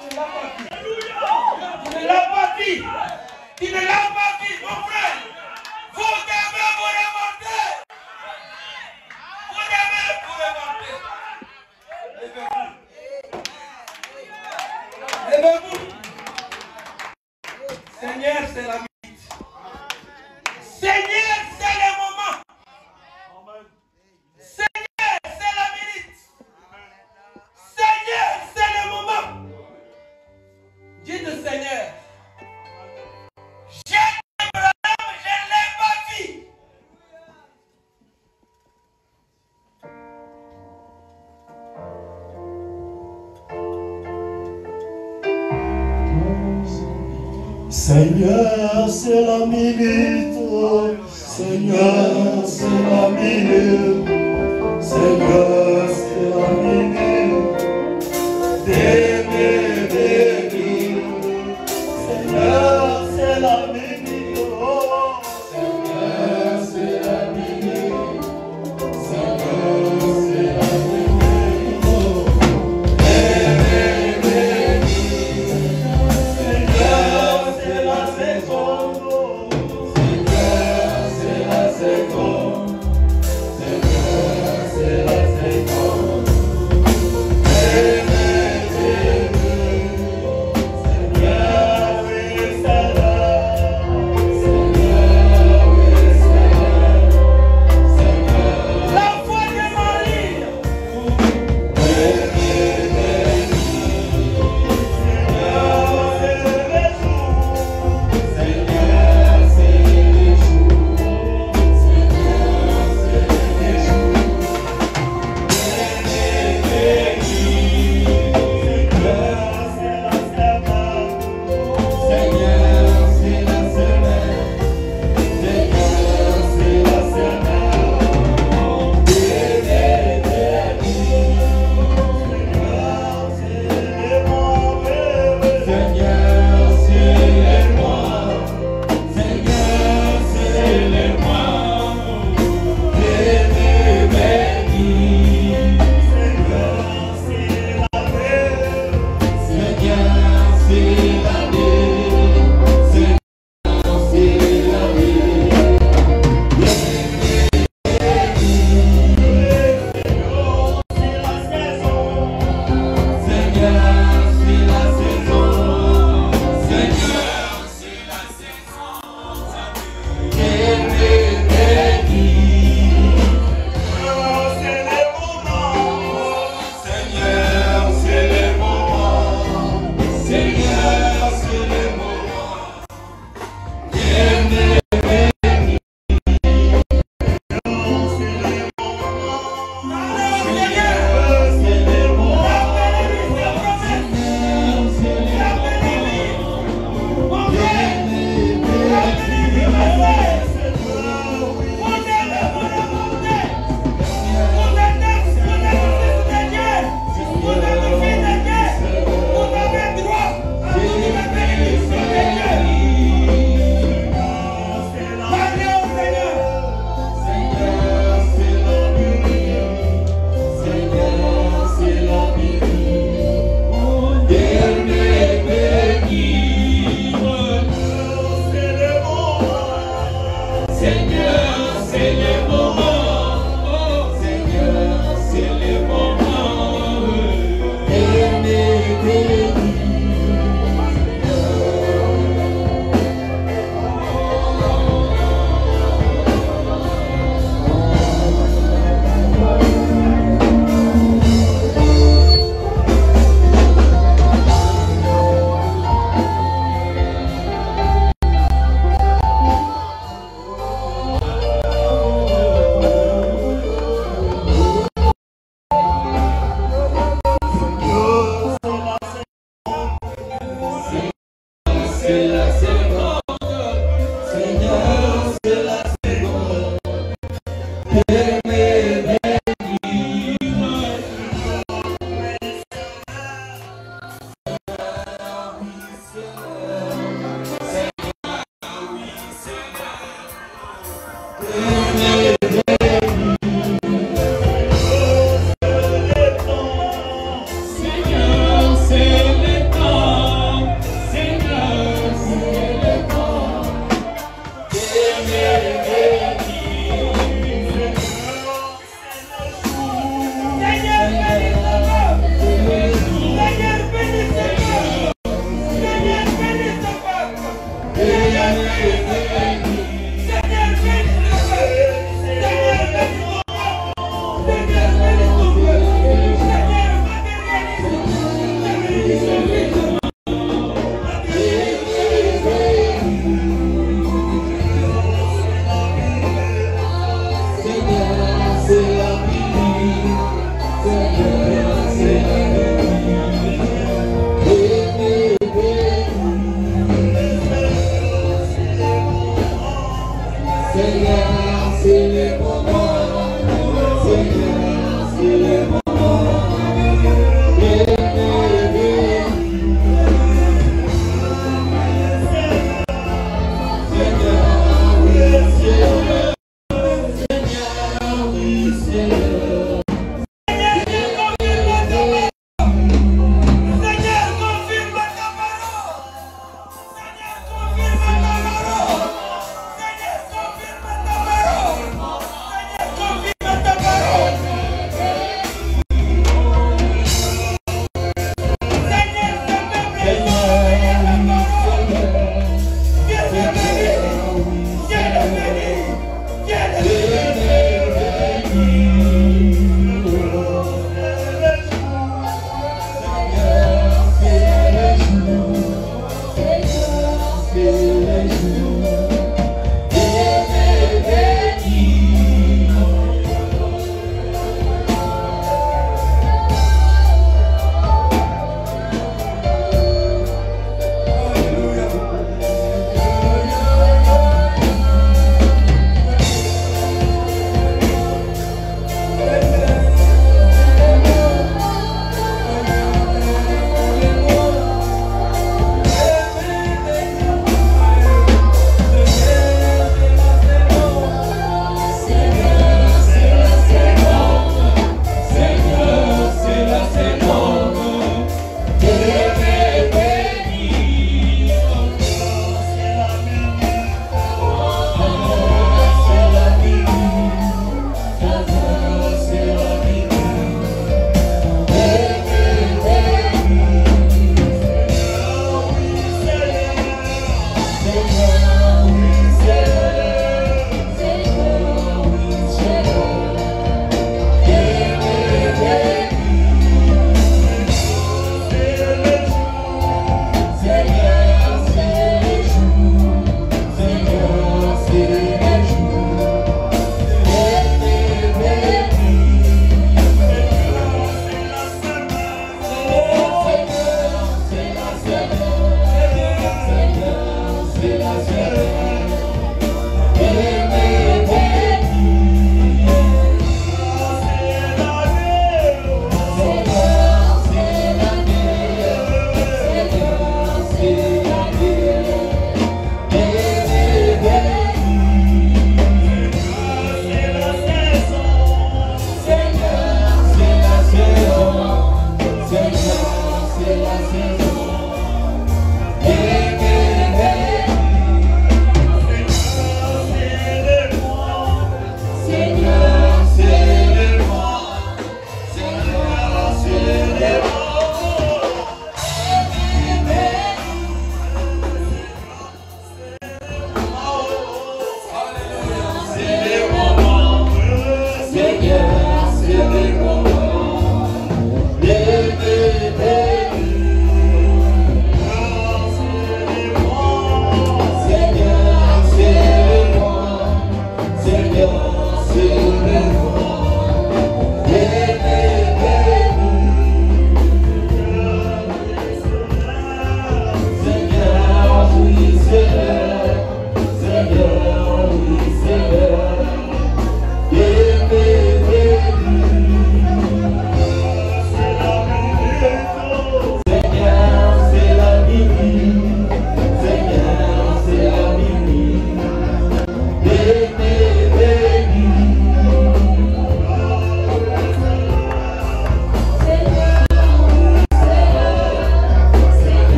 Tu ne l'as pas vu. Tu ne l'as pas vu. Tu ne l'as pas vu, mon frère. Vous devez vous remonter. Vous devez vous remonter. Levez-vous. Levez-vous. Seigneur, c'est la minute. Seigneur, c'est le moment. Seigneur, c'est la minute. Seigneur, c'est le moment. Dites Seigneur. J'ai le problème, je ne l'ai pas vu. Seigneur, c'est la minute. Seigneur, c'est la minute. Seigneur, c'est la minute. D'aimer, d'aimer. Seigneur, c'est la minute. Oh, Seigneur, c'est la minute. Seigneur, c'est la minute. Oh, d'aimer, d'aimer. Seigneur, c'est la seconde. Seigneur, c'est la seconde. Seigneur, c'est la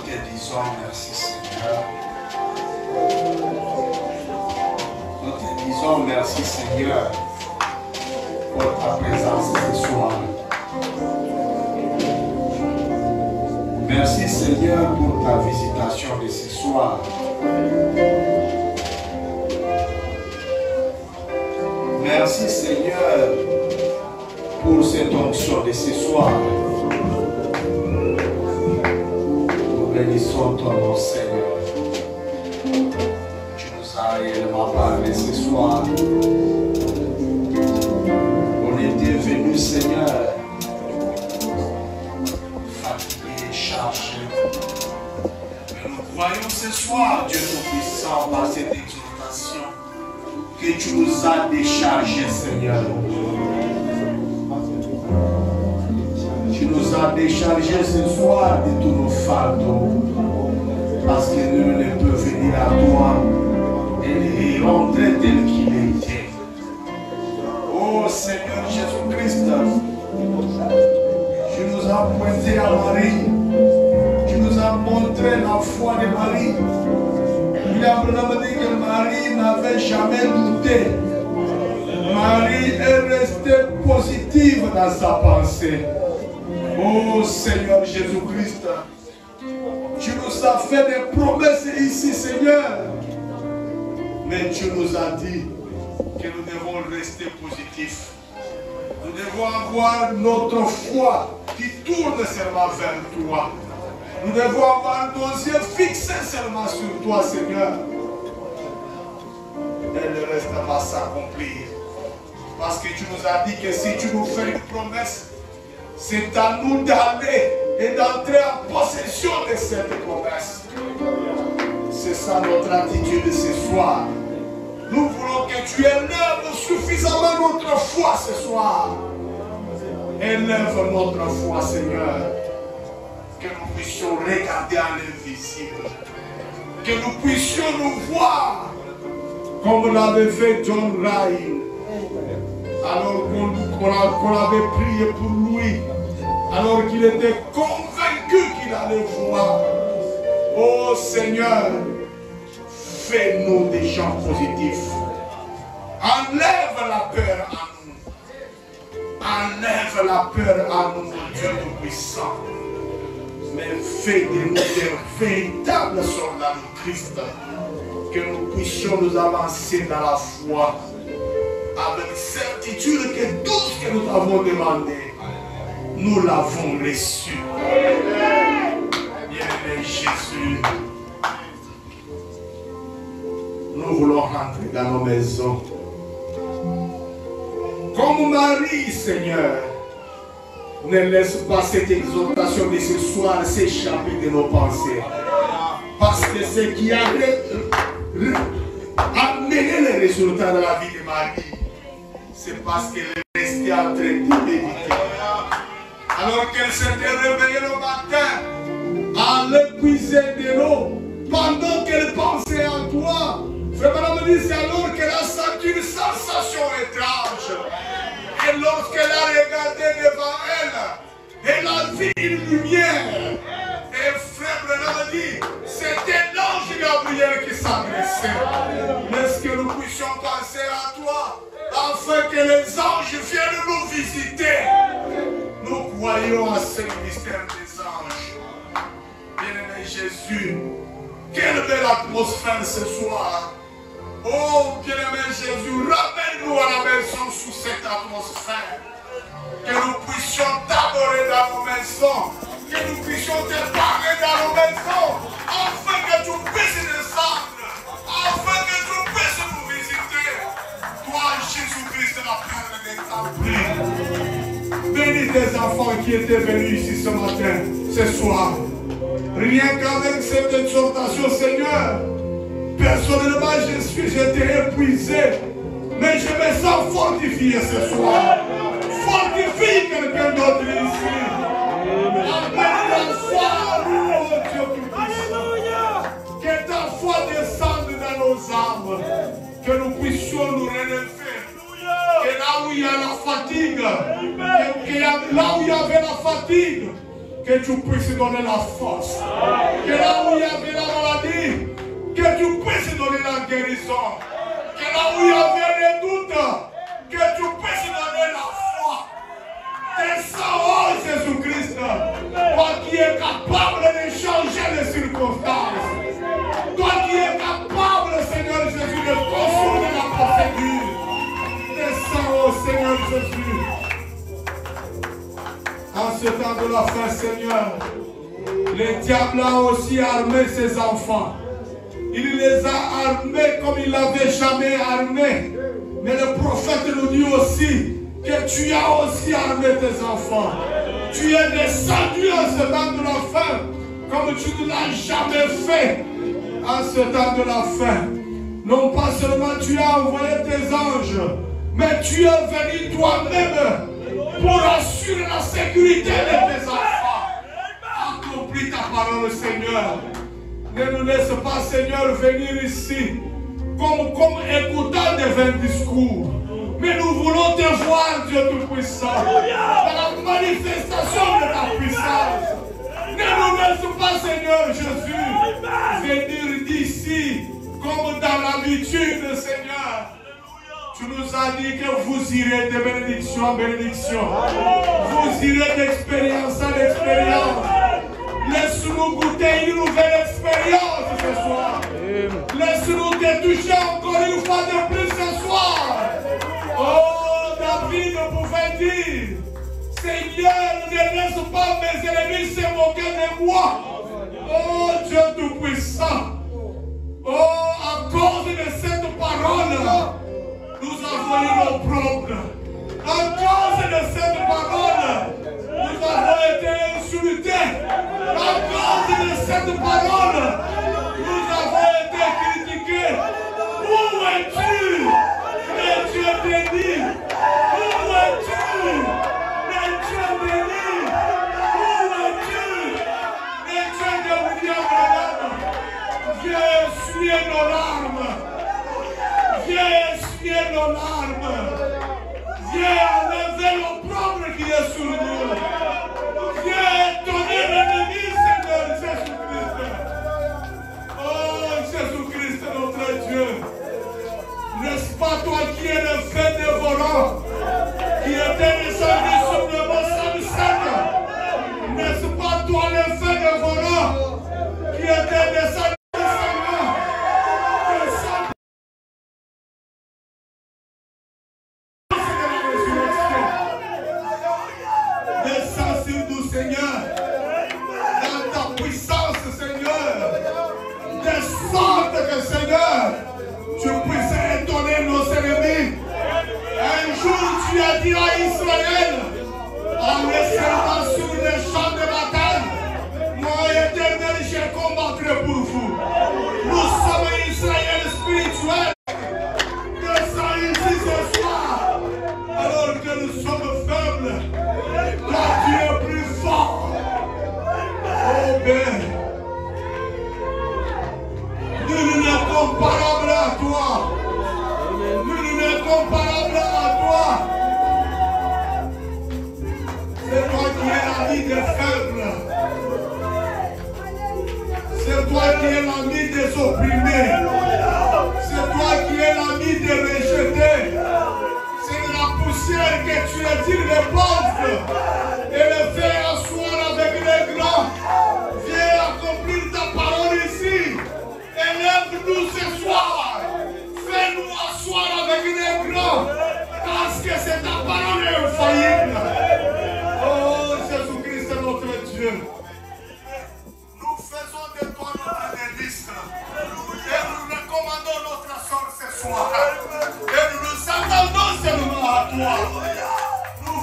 te disons merci Seigneur. Nous te disons merci Seigneur pour ta présence ce soir. Merci Seigneur pour ta visitation de ce soir. Merci Seigneur pour cette onction de ce soir. Nous bénissons ton nom Seigneur. Tu nous as réellement parlé ce soir. On était venus Seigneur fatigués, chargés. Mais nous croyons ce soir Dieu Tout-Puissant par cette exhortation que tu nous as déchargés Seigneur. Tu nous as déchargés ce soir de tous nos fardeaux. Parce que nul ne peut venir à toi et rentrer tel qu'il était. Oh Seigneur Jésus-Christ, tu nous as pointé à Marie. Tu nous as montré la foi de Marie. Il a vraiment dit que Marie n'avait jamais douté. Marie est restée positive dans sa pensée. Oh Seigneur Jésus-Christ, tu nous as fait des promesses ici Seigneur. Mais tu nous as dit que nous devons rester positifs. Nous devons avoir notre foi qui tourne seulement vers toi. Nous devons avoir nos yeux fixés seulement sur toi Seigneur. Et le reste va s'accomplir. Parce que tu nous as dit que si tu nous fais une promesse, c'est à nous d'aller et d'entrer en possession de cette promesse. C'est ça notre attitude ce soir. Nous voulons que tu élèves suffisamment notre foi ce soir. Élève notre foi, Seigneur. Que nous puissions regarder à l'invisible. Que nous puissions nous voir comme l'avait fait John Ryan. Alors qu'on avait prié pour lui. Alors qu'il était convaincu qu'il allait voir. Oh Seigneur, fais-nous des gens positifs. Enlève la peur à nous. Enlève la peur à nous, Dieu Tout-Puissant. Mais fais de nous des véritables soldats de Christ. Que nous puissions nous avancer dans la foi. Avec certitude que tout ce que nous avons demandé, nous l'avons reçu. Bien-aimé Jésus, nous voulons rentrer dans nos maisons. Comme Marie, Seigneur, ne laisse pas cette exhortation de ce soir s'échapper de nos pensées. Parce que ce qui a amené les résultats de la vie de Marie, c'est parce qu'elle est restée en train de méditer. Alors qu'elle s'était réveillée le matin, à l'épuiser de l'eau, pendant qu'elle pensait à toi, Frère me dit, c'est alors qu'elle a senti une sensation étrange. Et lorsqu'elle a regardé devant elle, elle a vu une lumière. Et Frère me dit, c'était l'ange Gabriel qui s'adressait. Est-ce que nous puissions penser à toi, afin que les anges viennent nous visiter? Nous croyons à ce mystère des anges. Bien-aimé Jésus, quelle belle atmosphère ce soir. Oh, bien-aimé Jésus, ramène-nous à la maison sous cette atmosphère. Que nous puissions t'adorer dans nos maisons. Que nous puissions te parler dans nos maisons. Afin que tu puisses descendre. Afin que tu puisses nous visiter. Toi, Jésus-Christ, la perle des templiers. Bénis tes enfants qui étaient venus ici ce matin, ce soir. Rien qu'avec cette exhortation, Seigneur, personnellement, j'étais épuisé, mais je me sens fortifié ce soir. Fortifie quelqu'un d'autre ici. Amène la foi, oh Dieu Tout-Puissant. Que ta foi descende dans nos âmes. Que nous puissions nous relever. Que là où il y a la fatigue, là où il y avait la fatigue, que tu puisses donner la force. Que là guérison. Que là où il y avait des doutes, que tu puisses donner la foi. Descends, oh Jésus-Christ, toi qui es capable de changer les circonstances. Toi qui es capable, Seigneur Jésus, de construire la procédure. Descends, oh Seigneur Jésus. En ce temps de la fin, Seigneur, le diable a aussi armé ses enfants. Il les a armés comme il n'avait jamais armés. Mais le prophète nous dit aussi que tu as aussi armé tes enfants. Tu es descendu en ce temps de la fin comme tu ne l'as jamais fait en ce temps de la fin. Non pas seulement tu as envoyé tes anges, mais tu es venu toi-même pour assurer la sécurité de tes enfants. Accomplis ta parole, Seigneur. Ne nous laisse pas, Seigneur, venir ici comme écoutant des vains discours. Mais nous voulons te voir, Dieu Tout-Puissant, dans la manifestation de ta puissance. Ne nous laisse pas, Seigneur Jésus, venir d'ici comme dans l'habitude, Seigneur. Tu nous as dit que vous irez de bénédiction en bénédiction. Vous irez d'expérience en expérience. Laisse-nous goûter une nouvelle expérience ce soir. Laisse-nous te toucher encore une fois de plus ce soir. Oh, David pouvait dire, Seigneur, ne laisse pas mes ennemis se moquer de moi. Oh, Dieu Tout-Puissant. Oh, à cause de cette parole, nous avons eu nos problèmes. À cause de cette parole, nous avons été insultés. À cause de cette parole, nous avons été critiqués. Où es-tu, le Dieu béni? Où es-tu, le Dieu béni? Où es-tu, le Dieu de William Branham? Viens essuyer nos larmes. Viens essuyer nos larmes. Viens enlever l'opprobre qui est sur nous. Viens étonner l'ennemi, Seigneur Jésus-Christ. Oh, Jésus-Christ, notre Dieu. N'est-ce pas toi qui es le fait dévorant, qui était descendu sur le mont Samson? N'est-ce pas toi le fait dévorant, qui était descendu? Seigneur, dans ta puissance, Seigneur, de sorte que, Seigneur, tu puisses étonner nos ennemis. Un jour, tu as dit à Israël, en les servant sur les champs de bataille, moi, Éternel, je combattrai pour vous. Nous sommes Israël spirituel. Descends ici ce soir, alors que nous sommes faibles. Toi, tu es plus fort. Oh, ben. Nul n'est comparable à toi. Nul n'est comparable à toi. C'est toi qui es l'ami des faibles. C'est toi qui es l'ami des opprimés. C'est toi qui es l'ami des rejetés. C'est de la poussière que tu attires les pauvres et les fais asseoir avec les grands. Viens accomplir ta parole ici. Élève-nous ce soir. Fais-nous asseoir avec les grands. Parce que c'est ta parole infaillible. Oh Jésus-Christ, notre Dieu. Nous faisons de toi notre délice. Et nous recommandons notre sort ce soir. Et nous nous attendons seulement à toi. Nous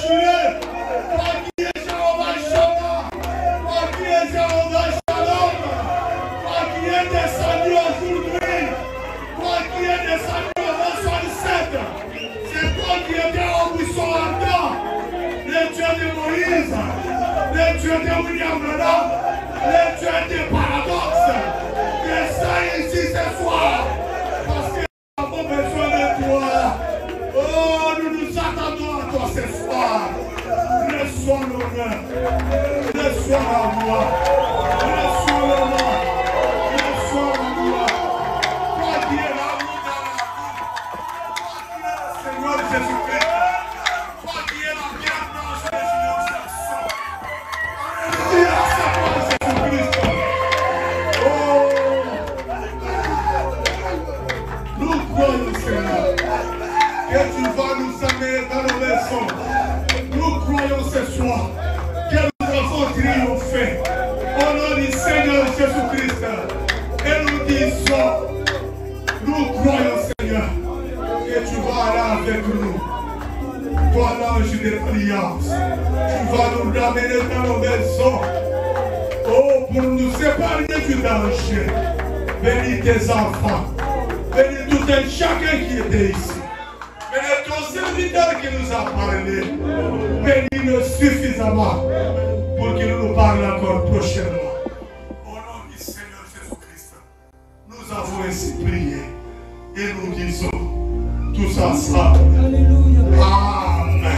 Jireh, toi qui es Jéhovah Shammah, toi qui es Jéhovah Shalom, toi qui es descendu aujourd'hui, toi qui es descendu au 67, c'est toi qui étais au buisson ardent, le Dieu de Moïse, le Dieu de William Branham, le Dieu des paradoxes. Descends ici ce soir, parce que nous avons besoin de toi. Oh, nous nous attendons à toi ce soir. Reçois l'honneur, reçois la gloire, reçois l'honneur, reçois la gloire. Toi qui es l'amour dans la vie, toi qui es le Seigneur Jésus-Christ, toi qui es la pierre blanche de l'Innocention. Alléluia, Seigneur Jésus-Christ. Oh, nous croyons, Seigneur, que tu vas nous amener dans nos maisons. Nous croyons ce soir que nous avons triomphé au nom du Seigneur Jésus-Christ. Et nous disons, nous croyons, Seigneur, que tu vas aller avec nous. Toi, l'ange de priance, tu vas nous ramener dans nos maisons. Oh, pour nous épargner du danger. Bénis tes enfants. Bénis tout un chacun qui était ici. Bénis ton serviteur qui nous a parlé. Bénis-le suffisamment pour qu'il nous parle encore prochainement. Au nom du Seigneur Jésus-Christ, nous avons ainsi prié et nous disons tous ensemble. Amen.